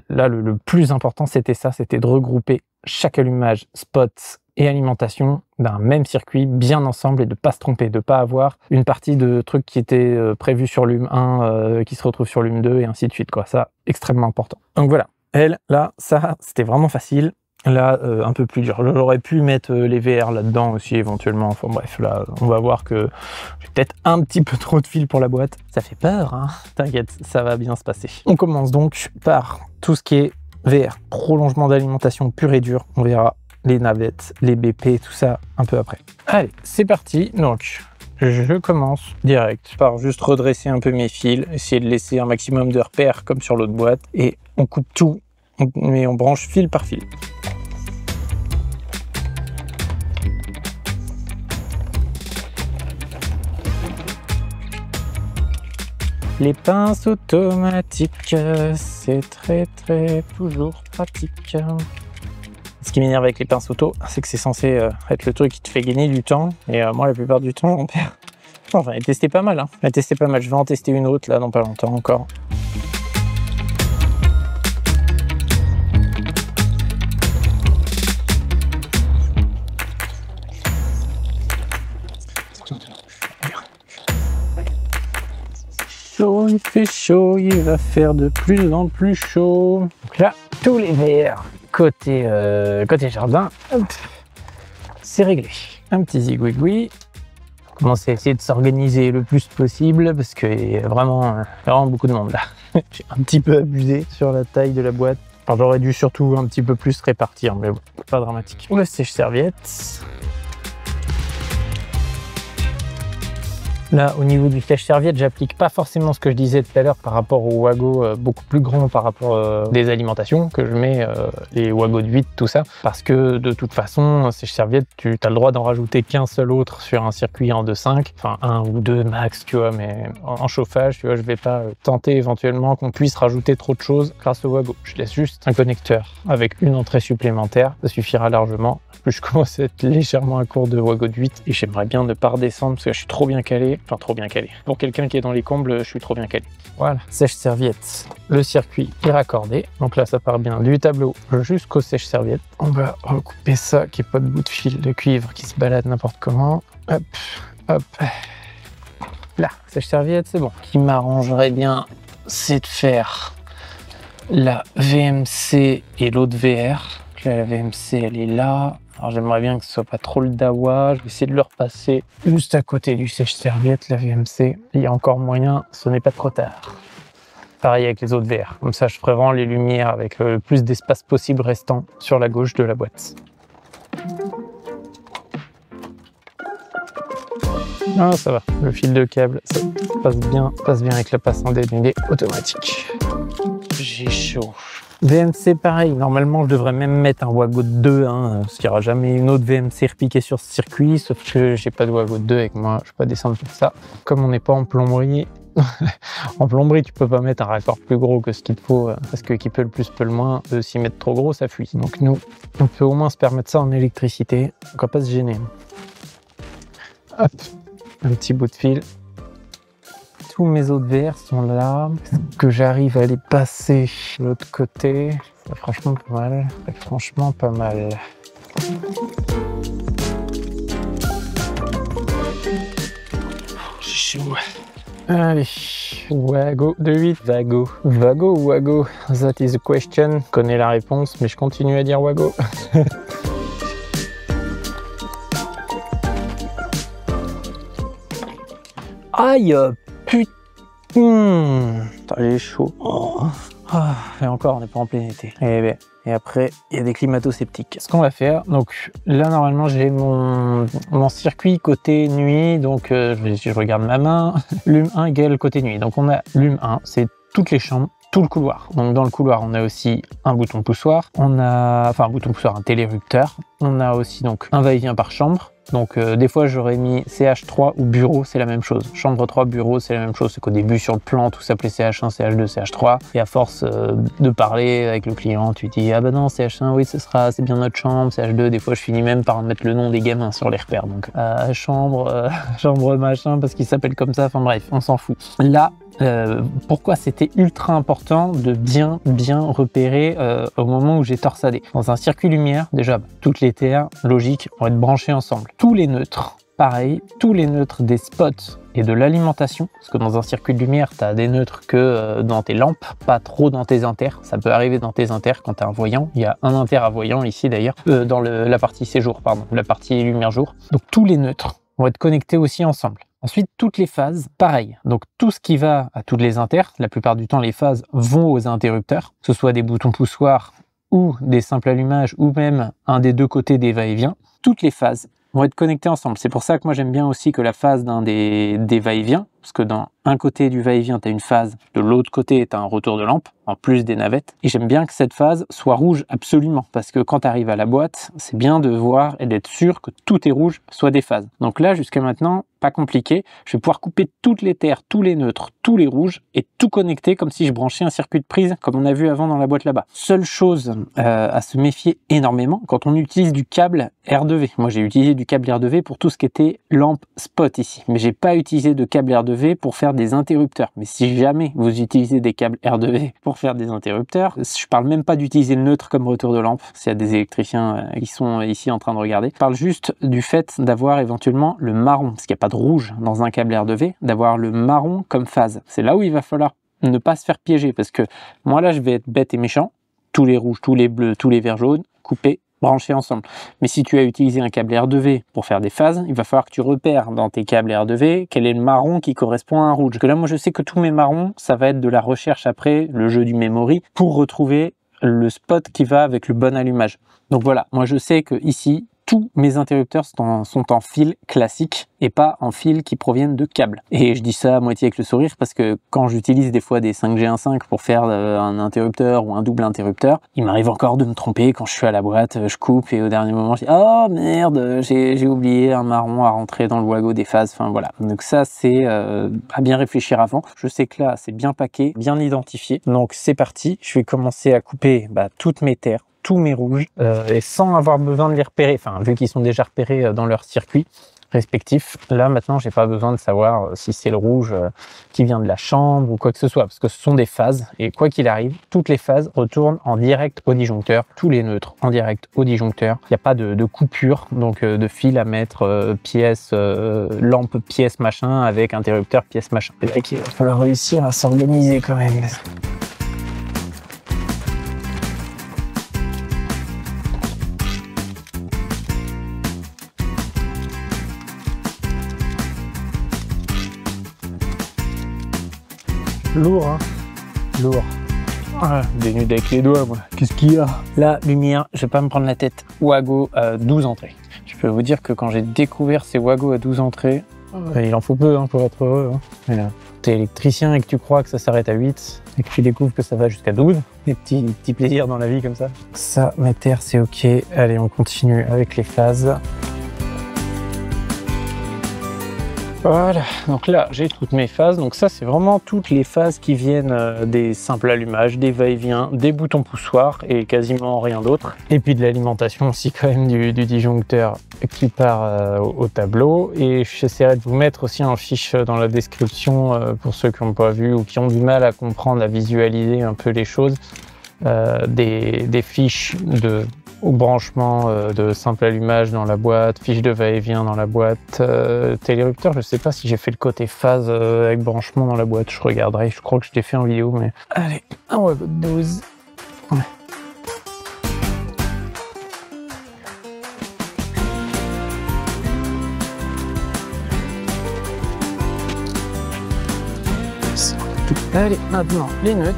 là le plus important, c'était ça, c'était de regrouper chaque allumage, spot et alimentation d'un même circuit bien ensemble et de pas se tromper, de pas avoir une partie de trucs qui étaient prévus sur lume 1 qui se retrouvent sur lume 2 et ainsi de suite, quoi. Ça, extrêmement important. Donc voilà, là, ça, c'était vraiment facile. Là, un peu plus dur. J'aurais pu mettre les VR là-dedans aussi éventuellement. Enfin bref, là, on va voir que j'ai peut-être un petit peu trop de fil pour la boîte. Ça fait peur, hein. T'inquiète, ça va bien se passer. On commence donc par tout ce qui est VR, prolongement d'alimentation pur et dur. On verra les navettes, les BP, tout ça un peu après. Allez, c'est parti. Donc, je commence direct par juste redresser un peu mes fils, essayer de laisser un maximum de repères comme sur l'autre boîte, et on coupe tout, mais on branche fil par fil. Les pinces automatiques, c'est très toujours pratique. Ce qui m'énerve avec les pinces auto, c'est que c'est censé être le truc qui te fait gagner du temps. Et moi, la plupart du temps, j'en perds. Bon, j'en ai testé pas mal. J'en ai testé pas mal. Je vais en tester une autre là dans pas longtemps encore. Chaud, il fait chaud, il va faire de plus en plus chaud. Donc là, tous les verres côté jardin, c'est réglé. Un petit zigouigoui. On commence à essayer de s'organiser le plus possible parce qu'il y a vraiment beaucoup de monde là. J'ai un petit peu abusé sur la taille de la boîte. Enfin, j'aurais dû surtout un petit peu plus répartir, mais bon, pas dramatique. Le sèche-serviette. Là, au niveau du sèche-serviette, j'applique pas forcément ce que je disais tout à l'heure par rapport au Wago beaucoup plus grand par rapport des alimentations que je mets, les Wago de 8, tout ça. Parce que de toute façon, sèche-serviette, tu as le droit d'en rajouter qu'un seul autre sur un circuit en 2.5. Enfin, un ou deux max, tu vois, mais en chauffage, tu vois, je vais pas tenter éventuellement qu'on puisse rajouter trop de choses grâce au Wago. Je laisse juste un connecteur avec une entrée supplémentaire, ça suffira largement. Plus je commence à être légèrement à court de Wago de 8 et j'aimerais bien ne pas redescendre parce que je suis trop bien calé. Enfin, trop bien calé. Pour quelqu'un qui est dans les combles, je suis trop bien calé. Voilà, sèche-serviette. Le circuit est raccordé. Donc là, ça part bien du tableau jusqu'au sèche-serviette. On va recouper ça, qui n'est pas de bout de fil de cuivre qui se balade n'importe comment. Hop, hop. Là, sèche-serviette, c'est bon. Ce qui m'arrangerait bien, c'est de faire la VMC et l'autre VR. Là, la VMC, elle est là. Alors j'aimerais bien que ce soit pas trop le dawa, je vais essayer de le repasser juste à côté du sèche-serviette, la VMC. Il y a encore moyen, ce n'est pas trop tard. Pareil avec les autres VR, comme ça je ferai vraiment les lumières avec le plus d'espace possible restant sur la gauche de la boîte. Ah ça va, le fil de câble, ça passe bien avec la passe en dénudé automatique. J'ai chaud. VMC pareil, normalement je devrais même mettre un Wago de 2, parce qu'il n'y aura jamais une autre VMC repiquée sur ce circuit, sauf que j'ai pas de Wago de 2 avec moi, je peux pas descendre tout ça. Comme on n'est pas en plomberie, en plomberie tu peux pas mettre un raccord plus gros que ce qu'il te faut, parce que qui peut le plus peut le moins, s'y mettre trop gros ça fuit. Donc nous, on peut au moins se permettre ça en électricité, donc on va pas se gêner. Hop, un petit bout de fil. Tous mes autres VR sont là. Est-ce que j'arrive à les passer de l'autre côté? C'est franchement pas mal. C'est franchement pas mal. J'ai chaud. Allez, Wago de 8, Vago. Vago ou Wago? That is the question. Je connais la réponse, mais je continue à dire Wago. Aïe! Putain, il est chaud. Oh. Ah, et encore, on n'est pas en plein été. Et après, il y a des climato-sceptiques. Ce qu'on va faire, donc là, normalement, j'ai mon circuit côté nuit. Donc, je regarde ma main. Lume 1 égale côté nuit. Donc, on a Lume 1, c'est toutes les chambres, tout le couloir. Donc, dans le couloir, on a aussi un bouton poussoir. On a, enfin, un bouton poussoir, un télérupteur. On a aussi donc un va-et-vient par chambre. Donc des fois j'aurais mis CH3 ou bureau, c'est la même chose. Chambre 3, bureau, c'est la même chose. C'est qu'au début sur le plan, tout s'appelait CH1, CH2, CH3. Et à force de parler avec le client, tu dis ah bah non CH1, oui c'est bien notre chambre. CH2, des fois je finis même par mettre le nom des gamins sur les repères. Donc chambre machin parce qu'il s'appelle comme ça. Enfin bref, on s'en fout. Là. Pourquoi c'était ultra important de bien repérer au moment où j'ai torsadé. Dans un circuit lumière, déjà, toutes les terres, logiques, vont être branchées ensemble. Tous les neutres, pareil, tous les neutres des spots et de l'alimentation, parce que dans un circuit de lumière, tu as des neutres que dans tes lampes, pas trop dans tes inters. Ça peut arriver dans tes inters quand tu as un voyant. Il y a un inter à voyant ici d'ailleurs, dans la partie séjour, pardon, la partie lumière jour. Donc tous les neutres vont être connectés aussi ensemble. Ensuite, toutes les phases, pareil. Donc, tout ce qui va à toutes les inters, la plupart du temps, les phases vont aux interrupteurs, que ce soit des boutons poussoirs ou des simples allumages ou même un des deux côtés des va-et-vient. Toutes les phases vont être connectées ensemble. C'est pour ça que moi, j'aime bien aussi que la phase d'un des va-et-vient, parce que dans un côté du va-et-vient, tu as une phase, de l'autre côté, tu as un retour de lampe, en plus des navettes. Et j'aime bien que cette phase soit rouge absolument, parce que quand tu arrives à la boîte, c'est bien de voir et d'être sûr que tout est rouge, soit des phases. Donc là, jusqu'à maintenant, pas compliqué. Je vais pouvoir couper toutes les terres, tous les neutres, tous les rouges, et tout connecter comme si je branchais un circuit de prise, comme on a vu avant dans la boîte là-bas. Seule chose à se méfier énormément, quand on utilise du câble R2V. Moi, j'ai utilisé du câble R2V pour tout ce qui était lampe spot ici, mais j'ai pas utilisé de câble R2V pour faire des interrupteurs. Mais si jamais vous utilisez des câbles R2V pour faire des interrupteurs, je parle même pas d'utiliser le neutre comme retour de lampe, s'il y a des électriciens qui sont ici en train de regarder. Je parle juste du fait d'avoir éventuellement le marron, parce qu'il n'y a pas de rouge dans un câble R2V, d'avoir le marron comme phase. C'est là où il va falloir ne pas se faire piéger, parce que moi là je vais être bête et méchant, tous les rouges, tous les bleus, tous les verts jaunes, coupés, branchés ensemble. Mais si tu as utilisé un câble R2V pour faire des phases, il va falloir que tu repères dans tes câbles R2V quel est le marron qui correspond à un rouge. Parce que là, moi, je sais que tous mes marrons, ça va être de la recherche après, le jeu du memory, pour retrouver le spot qui va avec le bon allumage. Donc voilà, moi je sais que ici, tous mes interrupteurs sont en fil classique et pas en fil qui proviennent de câbles. Et je dis ça à moitié avec le sourire parce que quand j'utilise des fois des 5G1.5 pour faire un interrupteur ou un double interrupteur, il m'arrive encore de me tromper quand je suis à la boîte, je coupe et au dernier moment je dis « Oh merde, j'ai oublié un marron à rentrer dans le wago des phases ». Enfin voilà, donc ça c'est à bien réfléchir avant. Je sais que là c'est bien paqué, bien identifié. Donc c'est parti, je vais commencer à couper toutes mes terres, tous mes rouges, et sans avoir besoin de les repérer, enfin vu qu'ils sont déjà repérés dans leur circuit respectif. Là maintenant j'ai pas besoin de savoir si c'est le rouge qui vient de la chambre ou quoi que ce soit, parce que ce sont des phases, et quoi qu'il arrive, toutes les phases retournent en direct au disjoncteur, tous les neutres en direct au disjoncteur. Il n'y a pas de coupure, donc de fil à mettre pièce, lampe, pièce, machin, avec interrupteur, pièce, machin. Et là il va falloir réussir à s'organiser quand même. Lourd, hein. Lourd. Ah, dénude avec les doigts, moi. Qu'est-ce qu'il y a? La lumière, je vais pas me prendre la tête. Wago à 12 entrées. Je peux vous dire que quand j'ai découvert ces Wago à 12 entrées, il en faut peu pour être heureux. Mais là, t'es électricien et que tu crois que ça s'arrête à 8 et que tu découvres que ça va jusqu'à 12. Des petits plaisirs dans la vie comme ça. Ça, mes terres, c'est ok. Allez, on continue avec les phases. Voilà, donc là j'ai toutes mes phases, donc ça c'est vraiment toutes les phases qui viennent des simples allumages, des va-et-vient, des boutons poussoirs et quasiment rien d'autre. Et puis de l'alimentation aussi quand même du disjoncteur qui part au tableau. Et j'essaierai de vous mettre aussi en fiche dans la description pour ceux qui n'ont pas vu ou qui ont du mal à comprendre, à visualiser un peu les choses, des fiches au branchement de simple allumage dans la boîte, fiche de va-et-vient dans la boîte, télérupteur, je sais pas si j'ai fait le côté phase avec branchement dans la boîte, je regarderai, je crois que je l'ai fait en vidéo, mais allez, un wago de 12. Ouais. Allez, maintenant, les neutres.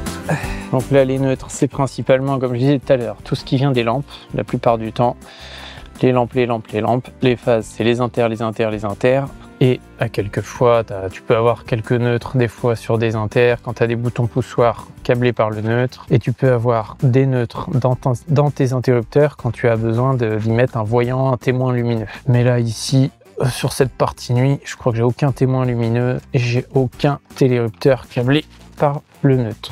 Donc là, les neutres, c'est principalement, comme je disais tout à l'heure, tout ce qui vient des lampes, la plupart du temps. Les lampes, les lampes, les lampes. Les phases, c'est les inters, les inters, les inters. Et à quelques fois, tu peux avoir quelques neutres, des fois sur des inters, quand tu as des boutons poussoirs câblés par le neutre. Et tu peux avoir des neutres dans tes interrupteurs quand tu as besoin d'y mettre un voyant, un témoin lumineux. Mais là, ici, sur cette partie nuit, je crois que j'ai aucun témoin lumineux et j'ai aucun télérupteur câblé par le neutre.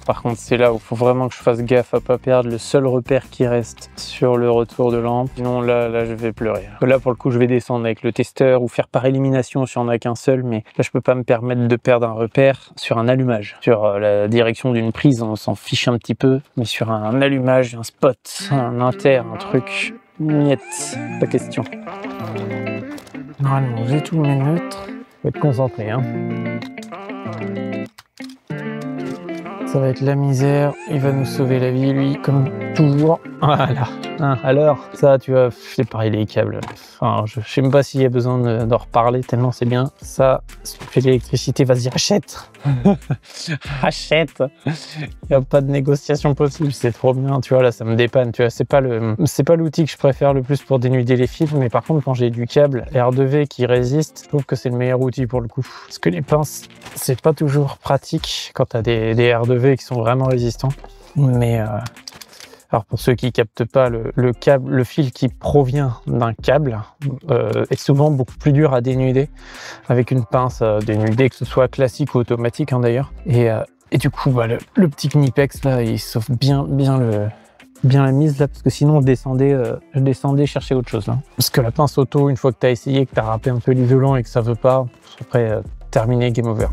Par contre, c'est là où il faut vraiment que je fasse gaffe à pas perdre le seul repère qui reste sur le retour de lampe. Sinon, là, je vais pleurer. Là, pour le coup, je vais descendre avec le testeur ou faire par élimination si on n'a qu'un seul. Mais là, je peux pas me permettre de perdre un repère sur un allumage. Sur la direction d'une prise, on s'en fiche un petit peu. Mais sur un allumage, un spot, un inter, un truc, miette, pas question. Normalement, j'ai tous mes neutres. Faut être concentré, hein. Ça va être la misère, il va nous sauver la vie lui, comme toujours. Voilà. Hein, alors, ça tu vois, c'est pareil les câbles. Enfin, je sais même pas s'il y a besoin d'en reparler tellement c'est bien. Ça, si tu fais de l'électricité, vas-y, achète. Achète. Il n'y a pas de négociation possible, c'est trop bien, tu vois, là ça me dépanne, tu vois, c'est pas l'outil que je préfère le plus pour dénuder les fils, mais par contre quand j'ai du câble R2V qui résiste, je trouve que c'est le meilleur outil pour le coup. Parce que les pinces, c'est pas toujours pratique quand tu as des R2V qui sont vraiment résistants, mais alors pour ceux qui captent pas, le fil qui provient d'un câble est souvent beaucoup plus dur à dénuder avec une pince dénudée, que ce soit classique ou automatique hein, d'ailleurs. Et du coup, le petit Knipex là, il sauve bien la mise là, parce que sinon je descendais chercher autre chose là. Parce que la pince auto, une fois que tu as essayé, que tu as râpé un peu l'isolant et que ça veut pas, après terminé, game over.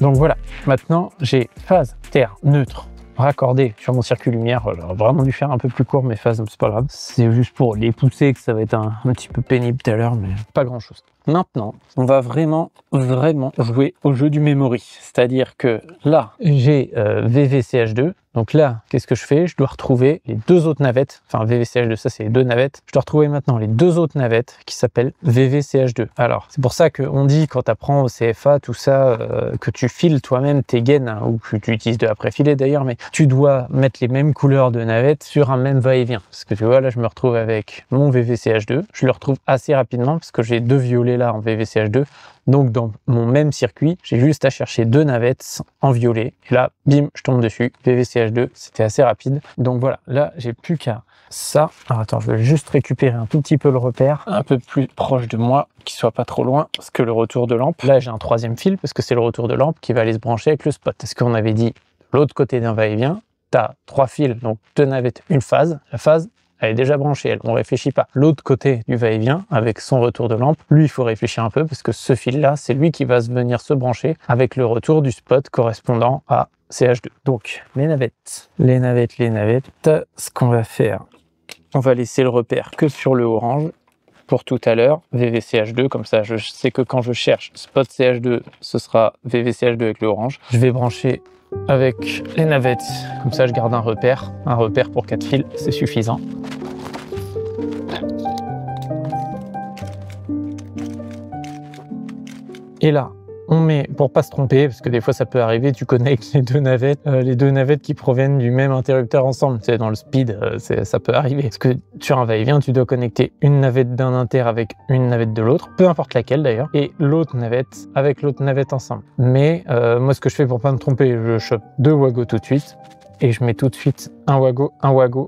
Donc voilà, maintenant j'ai phase, terre, neutre, raccordé sur mon circuit lumière. J'aurais vraiment dû faire un peu plus court mes phases, mais c'est pas grave. C'est juste pour les pousser que ça va être un petit peu pénible tout à l'heure, mais pas grand chose. Maintenant, on va vraiment jouer au jeu du memory. C'est-à-dire que là, j'ai VVCH2 Donc là, qu'est-ce que je fais? Je dois retrouver les deux autres navettes, enfin VVCH2, ça c'est les deux navettes. Je dois retrouver maintenant les deux autres navettes qui s'appellent VVCH2. Alors, c'est pour ça qu'on dit quand tu apprends au CFA, tout ça, que tu files toi-même tes gaines, hein, ou que tu utilises de la préfilée d'ailleurs, mais tu dois mettre les mêmes couleurs de navettes sur un même va-et-vient. Parce que tu vois, là je me retrouve avec mon VVCH2, je le retrouve assez rapidement parce que j'ai deux violets là en VVCH2. Donc dans mon même circuit, j'ai juste à chercher deux navettes en violet. Et là, bim, je tombe dessus. VVCH2, c'était assez rapide. Donc voilà, là, j'ai plus qu'à ça. Alors attends, je vais juste récupérer un tout petit peu le repère, un peu plus proche de moi, qu'il soit pas trop loin, parce que le retour de lampe. Là, j'ai un troisième fil, parce que c'est le retour de lampe qui va aller se brancher avec le spot. Est-ce qu'on avait dit l'autre côté d'un va-et-vient, tu as trois fils, donc deux navettes, une phase. La phase, elle est déjà branchée, on réfléchit pas. L'autre côté du va-et-vient, avec son retour de lampe, lui, il faut réfléchir un peu parce que ce fil-là, c'est lui qui va venir se brancher avec le retour du spot correspondant à CH2. Donc, les navettes, ce qu'on va faire, on va laisser le repère que sur le orange pour tout à l'heure, VVCH2, comme ça, je sais que quand je cherche spot CH2, ce sera VVCH2 avec le orange. Je vais brancher avec les navettes, comme ça je garde un repère pour 4 fils, c'est suffisant. Et là, on met, pour pas se tromper, parce que des fois ça peut arriver, tu connectes les deux navettes qui proviennent du même interrupteur ensemble. C'est dans le speed, ça peut arriver. Parce que sur un va-et-vient, tu dois connecter une navette d'un inter avec une navette de l'autre, peu importe laquelle d'ailleurs, et l'autre navette avec l'autre navette ensemble. Mais moi, ce que je fais pour pas me tromper, je chope deux Wago tout de suite. Et je mets tout de suite un Wago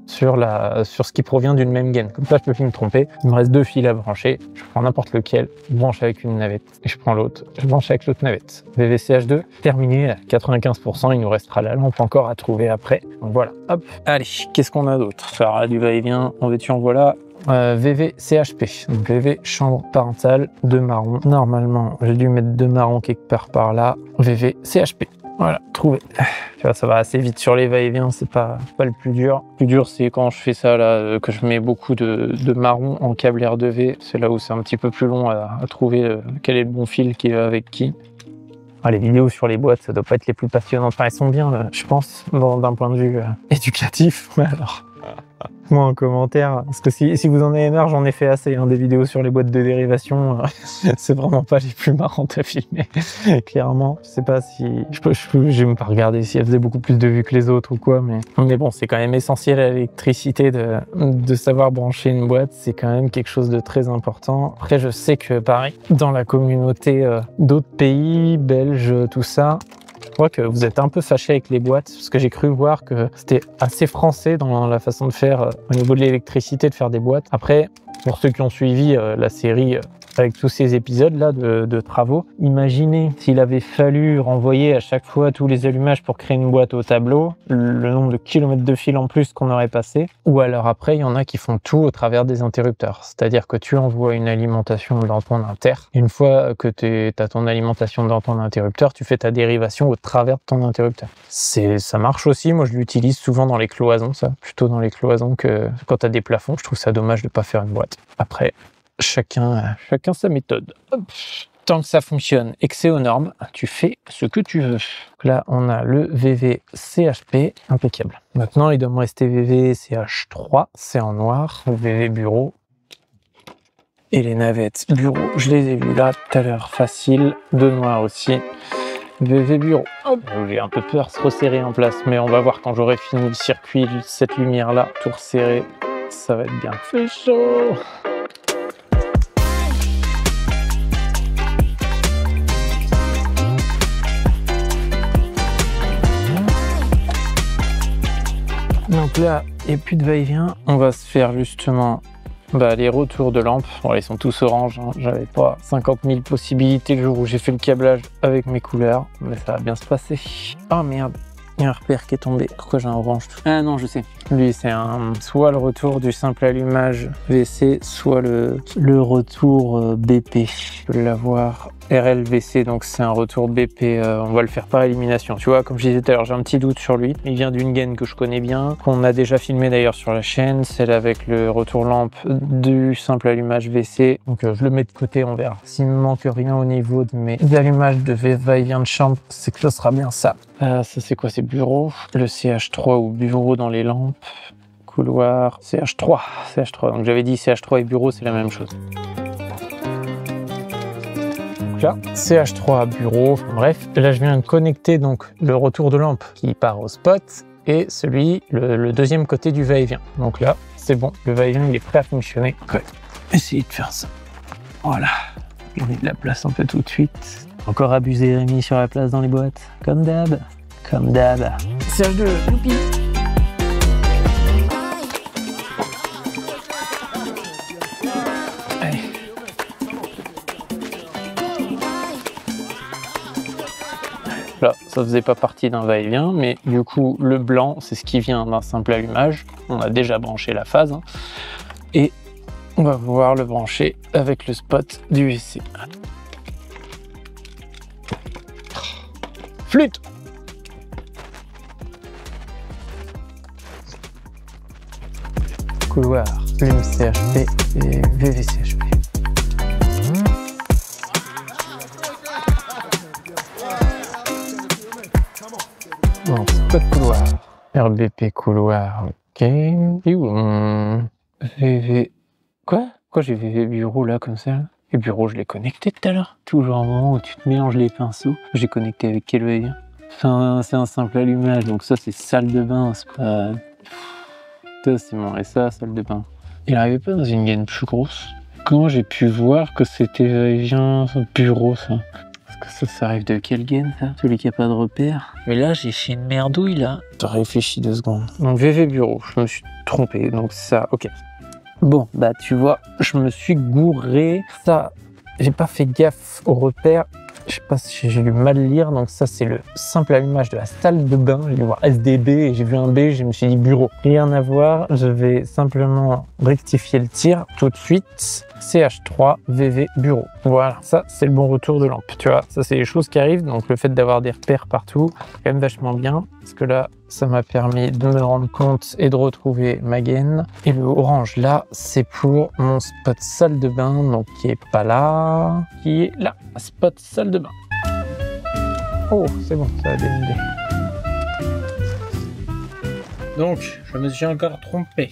sur ce qui provient d'une même gaine. Comme ça, je peux plus me tromper. Il me reste deux fils à brancher. Je prends n'importe lequel, je branche avec une navette. Et je prends l'autre, je branche avec l'autre navette. VVCH2, terminé à 95%. Il nous restera la lampe encore à trouver après. Donc voilà. Hop. Allez, qu'est-ce qu'on a d'autre? Alors, du va-et-vient, en veux-tu, en voilà. VVCHP, donc VV chambre parentale, 2 marrons. Normalement, j'ai dû mettre 2 marrons quelque part par là. VVCHP. Voilà, trouvé. Tu vois, ça va assez vite sur les va-et-vient, c'est pas le plus dur. Le plus dur, c'est quand je fais ça, là, que je mets beaucoup de marron en câble R2V. C'est là où c'est un petit peu plus long à trouver quel est le bon fil qui va avec qui. Ah, les vidéos sur les boîtes, ça doit pas être les plus passionnantes. Enfin, elles sont bien, je pense, d'un point de vue éducatif. Ouais, alors. Moi en commentaire, parce que si vous en avez marre, j'en ai fait assez, hein, des vidéos sur les boîtes de dérivation, c'est vraiment pas les plus marrantes à filmer, clairement. Je sais pas si, je vais même pas regarder si elles faisaient beaucoup plus de vues que les autres ou quoi, mais bon, c'est quand même essentiel à l'électricité de savoir brancher une boîte, c'est quand même quelque chose de très important. Après, je sais que pareil, dans la communauté d'autres pays, belges, tout ça, je crois que vous êtes un peu fâché avec les boîtes, parce que j'ai cru voir que c'était assez français dans la façon de faire au niveau de l'électricité, de faire des boîtes. Après, pour ceux qui ont suivi la série avec tous ces épisodes-là de travaux, imaginez s'il avait fallu renvoyer à chaque fois tous les allumages pour créer une boîte au tableau, le nombre de kilomètres de fil en plus qu'on aurait passé. Ou alors après, il y en a qui font tout au travers des interrupteurs. C'est-à-dire que tu envoies une alimentation dans ton inter. Une fois que tu as ton alimentation dans ton interrupteur, tu fais ta dérivation au travers de ton interrupteur. Ça marche aussi. Moi, je l'utilise souvent dans les cloisons, ça. Plutôt dans les cloisons que quand tu as des plafonds. Je trouve ça dommage de ne pas faire une boîte. Après, chacun sa méthode. Hop. Tant que ça fonctionne et que c'est aux normes, tu fais ce que tu veux. Là, on a le VVCHP, impeccable. Maintenant, il doit me rester VVCH3, c'est en noir, VV bureau. Et les navettes bureau, je les ai vues là tout à l'heure, facile, de noir aussi. VV bureau. Hop. J'ai un peu peur de se resserrer en place, mais on va voir quand j'aurai fini le circuit, cette lumière-là, tout resserré, ça va être bien. C'est chaud. Donc là, il n'y a plus de va-et-vient. On va se faire justement les retours de lampes. Bon, ils sont tous orange, hein. J'avais pas 50 000 possibilités le jour où j'ai fait le câblage avec mes couleurs, mais ça va bien se passer. Oh merde, il y a un repère qui est tombé. Pourquoi j'ai un orange tout? Ah non, je sais. Lui, c'est soit le retour du simple allumage VC, soit le retour BP. Je peux l'avoir RLVC, donc c'est un retour BP, on va le faire par élimination. Tu vois, comme je disais tout à l'heure, j'ai un petit doute sur lui. Il vient d'une gaine que je connais bien, qu'on a déjà filmé d'ailleurs sur la chaîne, celle avec le retour lampe du simple allumage VC. Donc je le mets de côté, on verra. S'il me manque rien au niveau de mes allumages de va-et-vient de chambre, c'est que ce sera bien ça. Ça c'est quoi? C'est bureau. Le CH3 ou bureau dans les lampes. Couloir, CH3. Donc j'avais dit CH3 et bureau, c'est la même chose. Donc là, CH3 bureau, bref. Là, je viens de connecter donc le retour de lampe qui part au spot et celui, le deuxième côté du va-et-vient. Donc là, c'est bon, le va-et-vient, il est prêt à fonctionner. Ouais. Essayez de faire ça. Voilà. On met de la place un peu tout de suite. Encore abusé, Rémi, sur la place dans les boîtes. Comme d'hab. Comme d'hab. CH2, youpi. Là, ça faisait pas partie d'un va-et-vient, mais du coup, le blanc, c'est ce qui vient d'un simple allumage. On a déjà branché la phase. Hein, et on va pouvoir le brancher avec le spot du WC. Flûte! Couloir, lume CHP et VVCHP. Bon, spot couloir. RBP couloir, ok. Et où VV... Quoi? Pourquoi j'ai VV bureau là, comme ça là? Et bureau, je l'ai connecté tout à l'heure. Toujours un moment où tu te mélanges les pinceaux. J'ai connecté avec quel va-et-vient? Enfin, c'est un simple allumage, donc ça c'est salle de bain, c'est pas... Ça c'est mon SA, salle de bain. Il arrivait pas dans une gaine plus grosse? Comment j'ai pu voir que c'était va-et-vient bureau, ça? Ça arrive de quelle gaine, ça? Celui qui a pas de repère. Mais là, j'ai fait une merdouille, là. Je réfléchis 2 secondes. Donc, VV bureau, je me suis trompé. Donc, ça, ok. Bon, bah, tu vois, je me suis gouré. Ça, j'ai pas fait gaffe au repère. Je sais pas si j'ai dû mal lire. Donc, ça, c'est le simple allumage de la salle de bain. J'ai dû voir SDB et j'ai vu un B. Je me suis dit bureau. Rien à voir. Je vais simplement rectifier le tir tout de suite. CH3 VV bureau. Voilà, ça c'est le bon retour de lampe. Tu vois, ça c'est les choses qui arrivent. Donc le fait d'avoir des repères partout, c'est quand même vachement bien. Parce que là, ça m'a permis de me rendre compte et de retrouver ma gaine. Et le orange là, c'est pour mon spot salle de bain, donc qui est pas là, qui est là, spot salle de bain. Oh, c'est bon, ça a dénudé. Donc, je me suis encore trompé.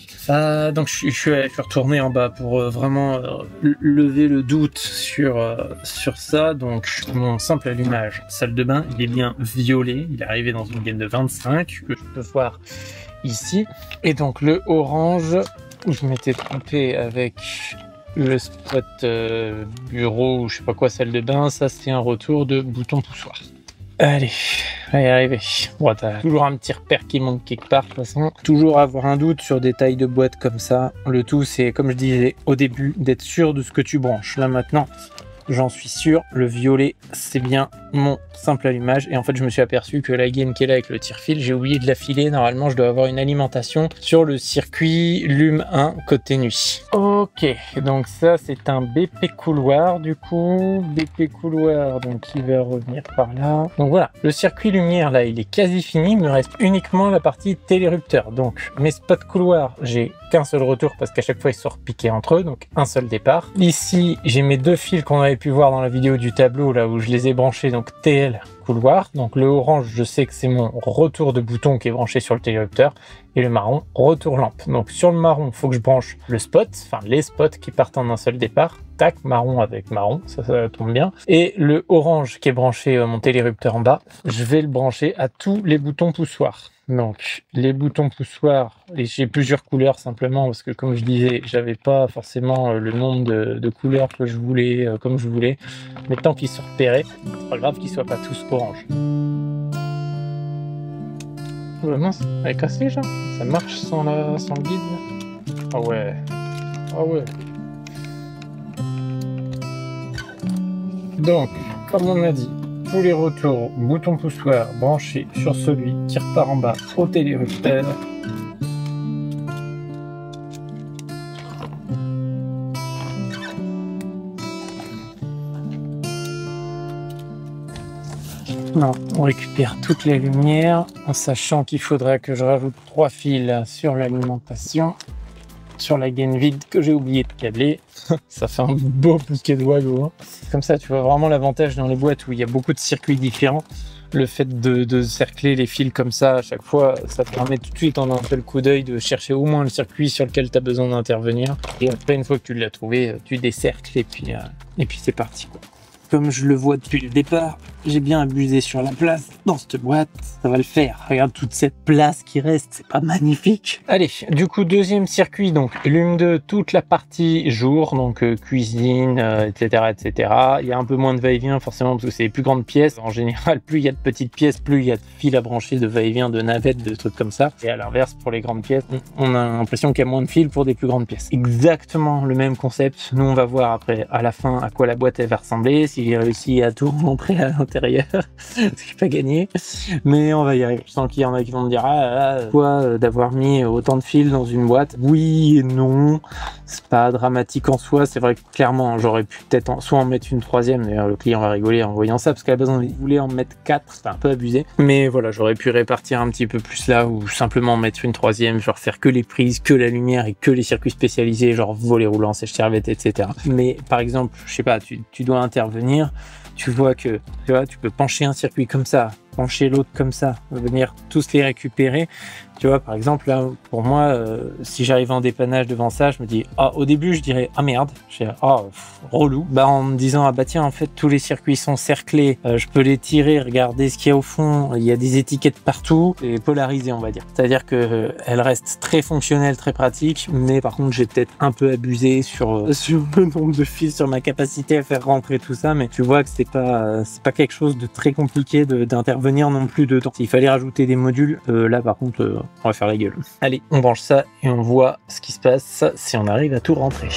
Donc, je suis retourné en bas pour vraiment lever le doute sur ça. Donc, mon simple allumage salle de bain, il est bien violet. Il est arrivé dans une gaine de 25, que je peux voir ici. Et donc, le orange, où je m'étais trompé avec le spot bureau ou je sais pas quoi, salle de bain, ça c'est un retour de bouton poussoir. Allez, on va y arriver. Bon, t'as toujours un petit repère qui manque quelque part, de toute façon. Toujours avoir un doute sur des tailles de boîte comme ça. Le tout, c'est, comme je disais au début, d'être sûr de ce que tu branches. Là, maintenant, j'en suis sûr. Le violet, c'est bien mon simple allumage. Et en fait, je me suis aperçu que la gaine qui est là avec le tire-fil, j'ai oublié de la filer. Normalement, je dois avoir une alimentation sur le circuit Lume 1 côté nuit. Ok, donc ça, c'est un BP couloir, du coup. BP couloir, donc il va revenir par là. Donc voilà, le circuit lumière, là, il est quasi fini. Il me reste uniquement la partie télérupteur. Donc, mes spots couloirs, j'ai qu'un seul retour parce qu'à chaque fois, ils sont repiqués entre eux. Donc, un seul départ. Ici, j'ai mes 2 fils qu'on avait pu voir dans la vidéo du tableau, là, où je les ai branchés. Donc, TL couloir. Donc, le orange, je sais que c'est mon retour de bouton qui est branché sur le télérupteur. Et le marron, retour lampe. Donc, sur le marron, il faut que je branche le spot, enfin, les spots qui partent en un seul départ. Tac, marron avec marron, ça tombe bien. Et le orange qui est branché mon télérupteur en bas, je vais le brancher à tous les boutons poussoirs. Donc, les boutons poussoirs, et j'ai plusieurs couleurs simplement parce que comme je disais, j'avais pas forcément le nombre de couleurs que je voulais, comme je voulais. Mais tant qu'ils se repéraient, c'est pas grave qu'ils soient pas tous orange. Oh mince, elle est cassée, genre. Ça marche sans le guide là. Ah ouais. Ah ouais. Donc, comme on a dit, tous les retours bouton poussoir branchés sur celui qui repart en bas au télérupteur. Non, on récupère toute la lumière en sachant qu'il faudra que je rajoute 3 fils sur l'alimentation, sur la gaine vide que j'ai oublié de câbler. Ça fait un beau bouquet de Wago. Hein. Comme ça, tu vois vraiment l'avantage dans les boîtes où il y a beaucoup de circuits différents. Le fait de cercler les fils comme ça à chaque fois, ça te permet tout de suite en un seul coup d'œil de chercher au moins le circuit sur lequel tu as besoin d'intervenir. Et après, une fois que tu l'as trouvé, tu décercles et puis c'est parti, quoi. Comme je le vois depuis le départ, j'ai bien abusé sur la place dans cette boîte. Ça va le faire. Regarde toute cette place qui reste, c'est pas magnifique? Allez, du coup, deuxième circuit, donc Lume 2, toute la partie jour, donc cuisine, etc., etc. Il y a un peu moins de va-et-vient forcément parce que c'est les plus grandes pièces. En général, plus il y a de petites pièces, plus il y a de fils à brancher, de va-et-vient, de navettes, de trucs comme ça. Et à l'inverse, pour les grandes pièces, on a l'impression qu'il y a moins de fils pour des plus grandes pièces. Exactement le même concept. Nous, on va voir après, à la fin, à quoi la boîte elle va ressembler. Si j'ai réussi à tout rentrer à l'intérieur, c'est pas gagné, mais on va y arriver. Je sens qu'il y en a qui vont me dire quoi d'avoir mis autant de fils dans une boîte. Oui et non, c'est pas dramatique en soi. C'est vrai que clairement j'aurais pu peut-être soit en mettre une troisième, d'ailleurs le client va rigoler en voyant ça parce qu'à la base on voulait en mettre 4, c'était un peu abusé, mais voilà, j'aurais pu répartir un petit peu plus là ou simplement mettre une troisième, genre faire que les prises, que la lumière et que les circuits spécialisés, genre volet roulant, sèche-serviette, etc. Mais par exemple, je sais pas, tu dois intervenir, tu vois que tu peux pencher un circuit comme ça, pencher l'autre comme ça, venir tous les récupérer. Tu vois, par exemple, là, pour moi, si j'arrive en dépannage devant ça, je me dis, au début, je dirais, merde, relou. En me disant, tiens, en fait, tous les circuits sont cerclés, je peux les tirer, regarder ce qu'il y a au fond, il y a des étiquettes partout, et polarisées, on va dire. C'est-à-dire que elle reste très fonctionnelle, très pratique, mais par contre, j'ai peut-être un peu abusé sur le nombre de fils, sur ma capacité à faire rentrer tout ça, mais tu vois que c'est pas quelque chose de très compliqué d'intervenir non plus dedans. S'il fallait rajouter des modules, là, par contre, on va faire la gueule. Allez, on branche ça et on voit ce qui se passe si on arrive à tout rentrer.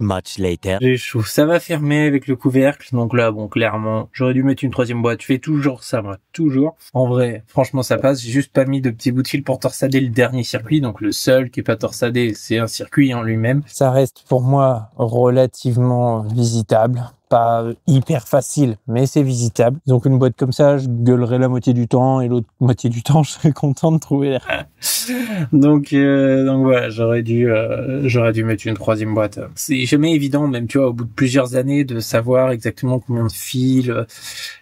Much later. J'ai chaud. Ça va fermer avec le couvercle. Donc là, bon, clairement, j'aurais dû mettre une troisième boîte. Je fais toujours ça, moi. Toujours. En vrai, franchement, ça passe. J'ai juste pas mis de petits bouts de fil pour torsader le dernier circuit. Donc le seul qui est pas torsadé, c'est un circuit en lui-même. Ça reste pour moi relativement visitable. Pas hyper facile, mais c'est visitable. Donc une boîte comme ça, je gueulerai la moitié du temps et l'autre moitié du temps, je serais content de trouver l'air. donc voilà, j'aurais dû mettre une troisième boîte. C'est jamais évident, même tu vois, au bout de plusieurs années, de savoir exactement combien de fils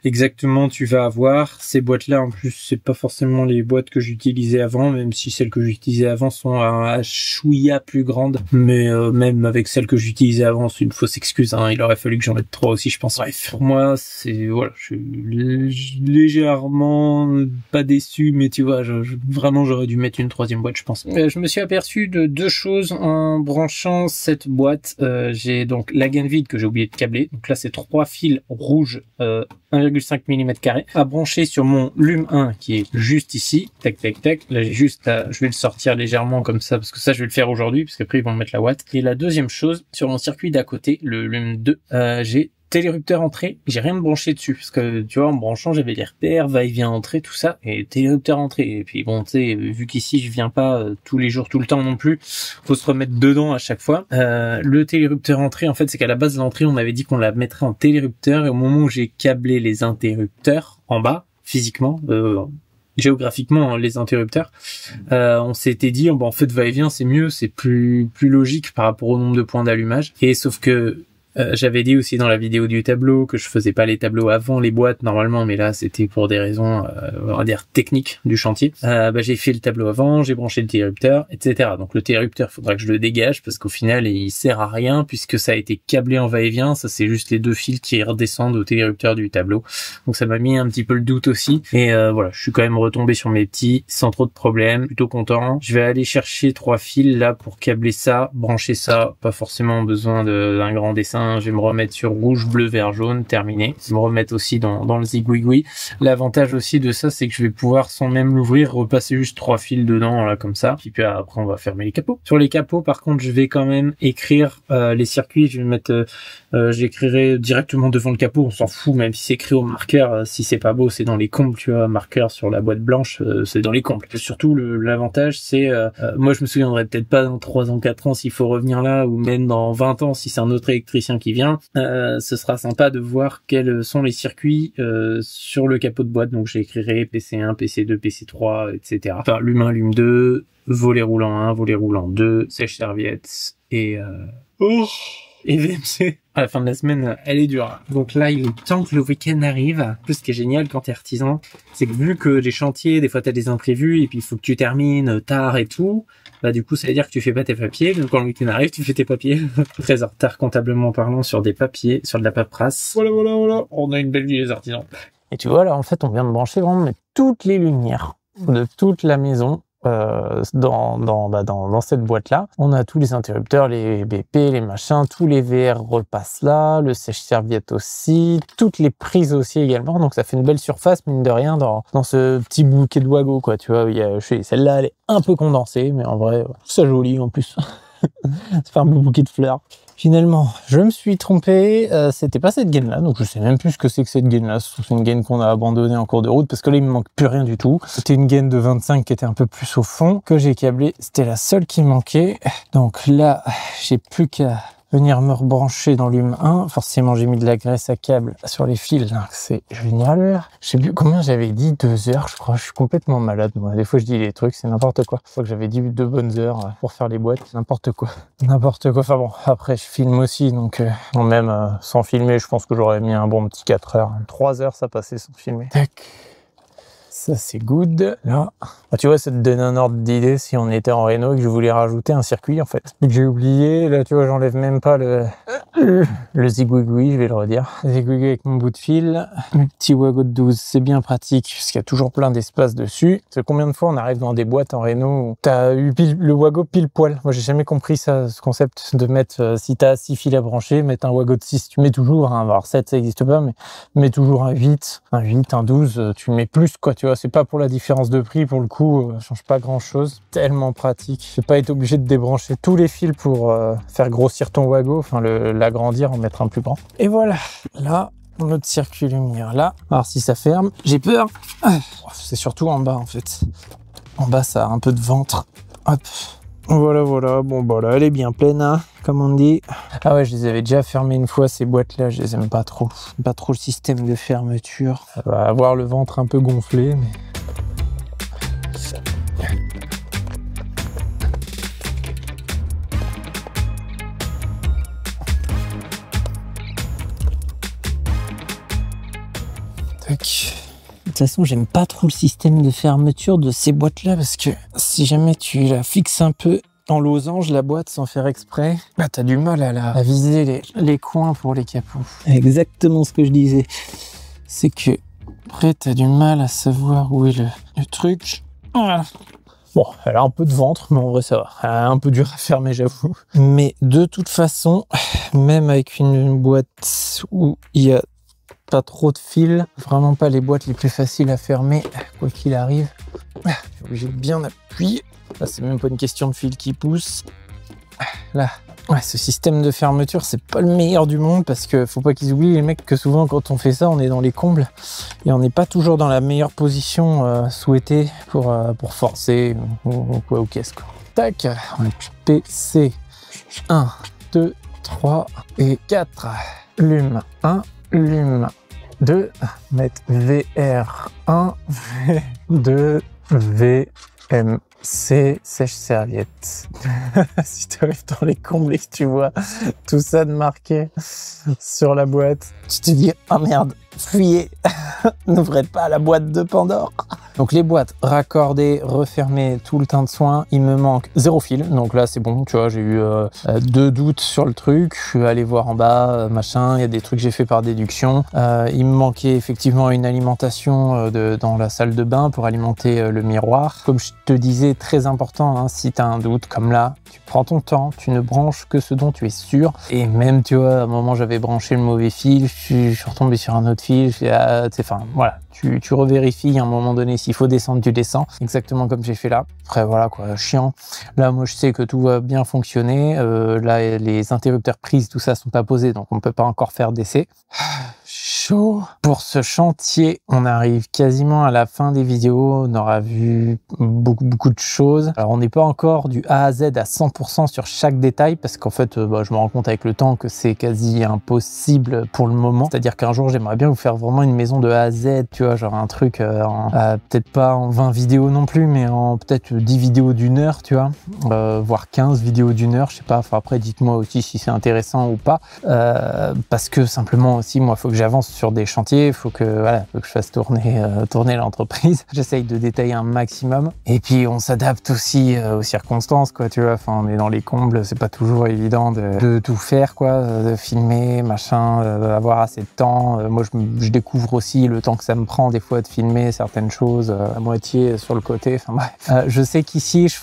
exactement tu vas avoir. Ces boîtes-là, en plus, c'est pas forcément les boîtes que j'utilisais avant, même si celles que j'utilisais avant sont un chouïa plus grandes. Mais même avec celles que j'utilisais avant, c'est une fausse excuse. Hein. Il aurait fallu que j'en mette 3 aussi, je pense. Bref, pour moi, c'est voilà, je suis légèrement pas déçu, mais tu vois, vraiment, j'aurais dû mettre une troisième boîte, je pense. Je me suis aperçu de deux choses en branchant cette boîte. J'ai donc la gaine vide que j'ai oublié de câbler. Donc là, c'est 3 fils rouges 1,5 mm à brancher sur mon Lume 1 qui est juste ici. Tac, tac, tac. Là, j'ai juste je vais le sortir légèrement comme ça parce que ça, je vais le faire aujourd'hui parce qu'après, ils vont me mettre la watts. Et la deuxième chose, sur mon circuit d'à côté, le Lume 2, j'ai télérupteur entrée, j'ai rien de branché dessus parce que tu vois, en branchant j'avais les repères, va-et-vient entrée, tout ça, et télérupteur entrée. Et puis bon, tu sais, vu qu'ici je viens pas tous les jours, tout le temps non plus, faut se remettre dedans à chaque fois. Le télérupteur entrée, en fait, c'est qu'à la base de l'entrée, on avait dit qu'on la mettrait en télérupteur, et au moment où j'ai câblé les interrupteurs en bas, physiquement, géographiquement les interrupteurs, on s'était dit en fait va-et-vient c'est mieux, c'est plus logique par rapport au nombre de points d'allumage. Et sauf que J'avais dit aussi dans la vidéo du tableau que je faisais pas les tableaux avant les boîtes normalement, mais là c'était pour des raisons on va dire techniques du chantier. J'ai fait le tableau avant, j'ai branché le interrupteur, etc. Donc le interrupteur, faudra que je le dégage parce qu'au final il sert à rien puisque ça a été câblé en va-et-vient. Ça c'est juste les deux fils qui redescendent au interrupteur du tableau. Donc ça m'a mis un petit peu le doute aussi. Et voilà, je suis quand même retombé sur mes petits sans trop de problèmes, plutôt content. Je vais aller chercher 3 fils là pour câbler ça, brancher ça. Pas forcément besoin d'un grand dessin. Je vais me remettre sur rouge, bleu, vert, jaune, terminé. Je vais me remettre aussi dans le zigouigoui. L'avantage aussi de ça, c'est que je vais pouvoir, sans même l'ouvrir, repasser juste 3 fils dedans, là, comme ça. Puis après, on va fermer les capots. Sur les capots, par contre, je vais quand même écrire les circuits. Je vais mettre, j'écrirai directement devant le capot. On s'en fout, même si c'est écrit au marqueur. Si c'est pas beau, c'est dans les combles, tu vois. Marqueur sur la boîte blanche, c'est dans les combles. Surtout, l'avantage, c'est, moi, je me souviendrai peut-être pas dans 3 ans, 4 ans s'il faut revenir là, ou même dans 20 ans si c'est un autre électricien qui vient, ce sera sympa de voir quels sont les circuits sur le capot de boîte. Donc j'écrirai PC1, PC2, PC3, etc. Enfin, LUM1, LUM2, volet roulant 1, volet roulant 2, sèche-serviette et VMC. À la fin de la semaine, elle est dure. Donc là, il est temps que le week-end arrive. En plus, ce qui est génial quand t'es artisan, c'est que vu que les chantiers, des fois t'as des imprévus et puis il faut que tu termines tard et tout, du coup, ça veut dire que tu fais pas tes papiers. Donc quand le week-end arrive, tu fais tes papiers. Très en retard comptablement parlant sur des papiers, sur de la paperasse. Voilà. On a une belle vie les artisans. Et tu vois, là, en fait, on vient de brancher vraiment toutes les lumières de toute la maison. Dans cette boîte-là, on a tous les interrupteurs, les BP, les machins, tous les VR repassent là, le sèche-serviette aussi, toutes les prises aussi également. Donc ça fait une belle surface, mine de rien, dans ce petit bouquet de Wago, quoi. Tu vois, celle-là, elle est un peu condensée, mais en vrai, c'est joli en plus. Ça fait un beau bouquet de fleurs. Finalement, je me suis trompé, c'était pas cette gaine là, donc je sais même plus ce que c'est que cette gaine là. C'est une gaine qu'on a abandonnée en cours de route parce que là il me manque plus rien du tout. C'était une gaine de 25 qui était un peu plus au fond que j'ai câblée, c'était la seule qui manquait. Donc là, j'ai plus qu'à venir me rebrancher dans l'UM1. Forcément, j'ai mis de la graisse à câble sur les fils, c'est génial. Je sais plus combien j'avais dit, 2 heures, je crois. Je suis complètement malade, moi. Des fois, je dis des trucs, c'est n'importe quoi. Je crois que j'avais dit 2 bonnes heures pour faire les boîtes. N'importe quoi. Enfin bon, après, je filme aussi, donc même sans filmer, je pense que j'aurais mis un bon petit 4 heures. 3 heures, ça passait sans filmer. Tac. Ça, c'est good. Là, tu vois, ça te donne un ordre d'idée si on était en réno et que je voulais rajouter un circuit, en fait. Mais que j'ai oublié. Là, tu vois, j'enlève même pas le zigouigoui, je vais le redire. Le zigouigoui avec mon bout de fil. Le petit Wago de 12, c'est bien pratique parce qu'il y a toujours plein d'espace dessus. C'est combien de fois on arrive dans des boîtes en réno où t'as eu le Wago pile poil. Moi, j'ai jamais compris ça, ce concept de mettre, si t'as 6 fils à brancher, mettre un Wago de 6. Tu mets toujours un, alors 7, ça existe pas, mais mets toujours un 8, un 12, tu mets plus, quoi, tu vois. C'est pas pour la différence de prix, pour le coup, change pas grand chose. Tellement pratique. Je vais pas être obligé de débrancher tous les fils pour faire grossir ton Wago, enfin l'agrandir, en mettre un plus grand. Et voilà, là, notre circuit lumière là. Alors si ça ferme, j'ai peur. C'est surtout en bas en fait. En bas, ça a un peu de ventre. Hop. Voilà. Bon, bah là, elle est bien pleine, hein, comme on dit. Ah ouais, je les avais déjà fermées une fois, ces boîtes-là. Je les aime pas trop. Pas trop le système de fermeture. Ça va avoir le ventre un peu gonflé, mais... Tac. De toute façon, j'aime pas trop le système de fermeture de ces boîtes-là parce que si jamais tu la fixes un peu en losange, la boîte, sans faire exprès, là, t'as du mal à viser les coins pour les capots. Exactement ce que je disais. C'est que après, t'as du mal à savoir où est le truc. Voilà. Bon, elle a un peu de ventre, mais en vrai, ça va. Elle a un peu dur à fermer, j'avoue. Mais de toute façon, même avec une boîte où il y a pas trop de fils, vraiment pas les boîtes les plus faciles à fermer, quoi qu'il arrive. Je suis obligé de bien appuyer. Là, c'est même pas une question de fil qui pousse. Là, ouais, ce système de fermeture, c'est pas le meilleur du monde parce que faut pas qu'ils oublient, les mecs, que souvent quand on fait ça, on est dans les combles et on n'est pas toujours dans la meilleure position souhaitée pour forcer ou qu'est-ce quoi. Tac, on a PC 1, 2, 3 et 4. Lume 1, lume 2, mettre VR1, V2, VM c'est sèche-serviette. Si tu arrives dans les combles et que tu vois tout ça de marqué sur la boîte, tu te dis « Oh merde, fuyez, n'ouvrez pas la boîte de Pandore !» Donc les boîtes raccordées, refermées, tout le temps de soin, il me manque 0 fil, donc là c'est bon, tu vois, j'ai eu 2 doutes sur le truc, je suis allé voir en bas, machin, il y a des trucs que j'ai fait par déduction, il me manquait effectivement une alimentation dans la salle de bain pour alimenter le miroir. Comme je te disais, très important, hein, si tu as un doute comme là, tu prends ton temps, tu ne branches que ce dont tu es sûr, et même tu vois, à un moment j'avais branché le mauvais fil, je suis retombé sur un autre fil, enfin voilà. Tu revérifies à un moment donné, s'il faut descendre, tu descends, exactement comme j'ai fait là. Après voilà quoi, chiant. Là moi je sais que tout va bien fonctionner, là les interrupteurs prises, tout ça sont pas posés, donc on ne peut pas encore faire d'essai. Chaud. Pour ce chantier, on arrive quasiment à la fin des vidéos, on aura vu beaucoup de choses. Alors on n'est pas encore du A à Z à 100% sur chaque détail, parce qu'en fait je me rends compte avec le temps que c'est quasi impossible pour le moment. C'est-à-dire qu'un jour j'aimerais bien vous faire vraiment une maison de A à Z, tu vois, genre un truc peut-être pas en 20 vidéos non plus, mais en peut-être 10 vidéos d'1 heure, tu vois, voire 15 vidéos d'1 heure, je sais pas. Enfin après dites-moi aussi si c'est intéressant ou pas, parce que simplement aussi moi faut que j'avance sur des chantiers, il faut que je fasse tourner l'entreprise. J'essaye de détailler un maximum et puis on s'adapte aussi aux circonstances, quoi, tu vois. Enfin on est dans les combles, c'est pas toujours évident de tout faire, quoi, de filmer, machin, avoir assez de temps. Moi je découvre aussi le temps que ça me prend des fois de filmer certaines choses à moitié sur le côté. Enfin bref, je sais qu'ici je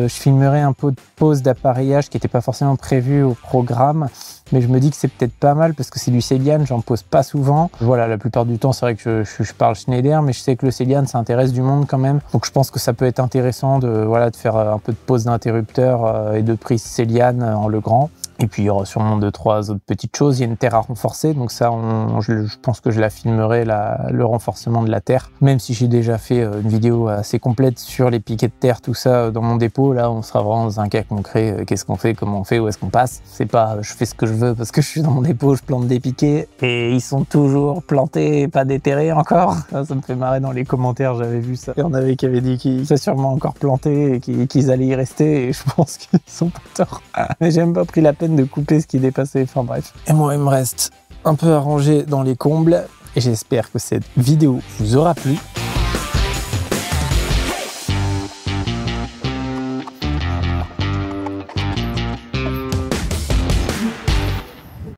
filmerai un peu de pause d'appareillage qui n'était pas forcément prévu au programme. Mais je me dis que c'est peut-être pas mal parce que c'est du Céliane, j'en pose pas souvent. Voilà, la plupart du temps, c'est vrai que je parle Schneider, mais je sais que le Céliane, ça intéresse du monde quand même. Donc je pense que ça peut être intéressant de faire un peu de pause d'interrupteur et de prise Céliane en le grand. Et puis il y aura sûrement 2-3 autres petites choses. Il y a une terre à renforcer, donc ça, je pense que je la filmerai, le renforcement de la terre. Même si j'ai déjà fait une vidéo assez complète sur les piquets de terre, tout ça dans mon dépôt, là on sera vraiment dans un cas concret. Qu'est-ce qu'on fait, comment on fait, où est-ce qu'on passe. C'est pas je fais ce que je veux parce que je suis dans mon dépôt, je plante des piquets et ils sont toujours plantés et pas déterrés encore. Ça me fait marrer dans les commentaires, j'avais vu ça. Il y en avait qui avaient dit qu'ils étaient sûrement encore plantés et qu'ils allaient y rester, et je pense qu'ils sont pas tort. Mais j'ai même pas pris la peine de couper ce qui dépassait, enfin bref. Et moi il me reste un peu à ranger dans les combles et j'espère que cette vidéo vous aura plu.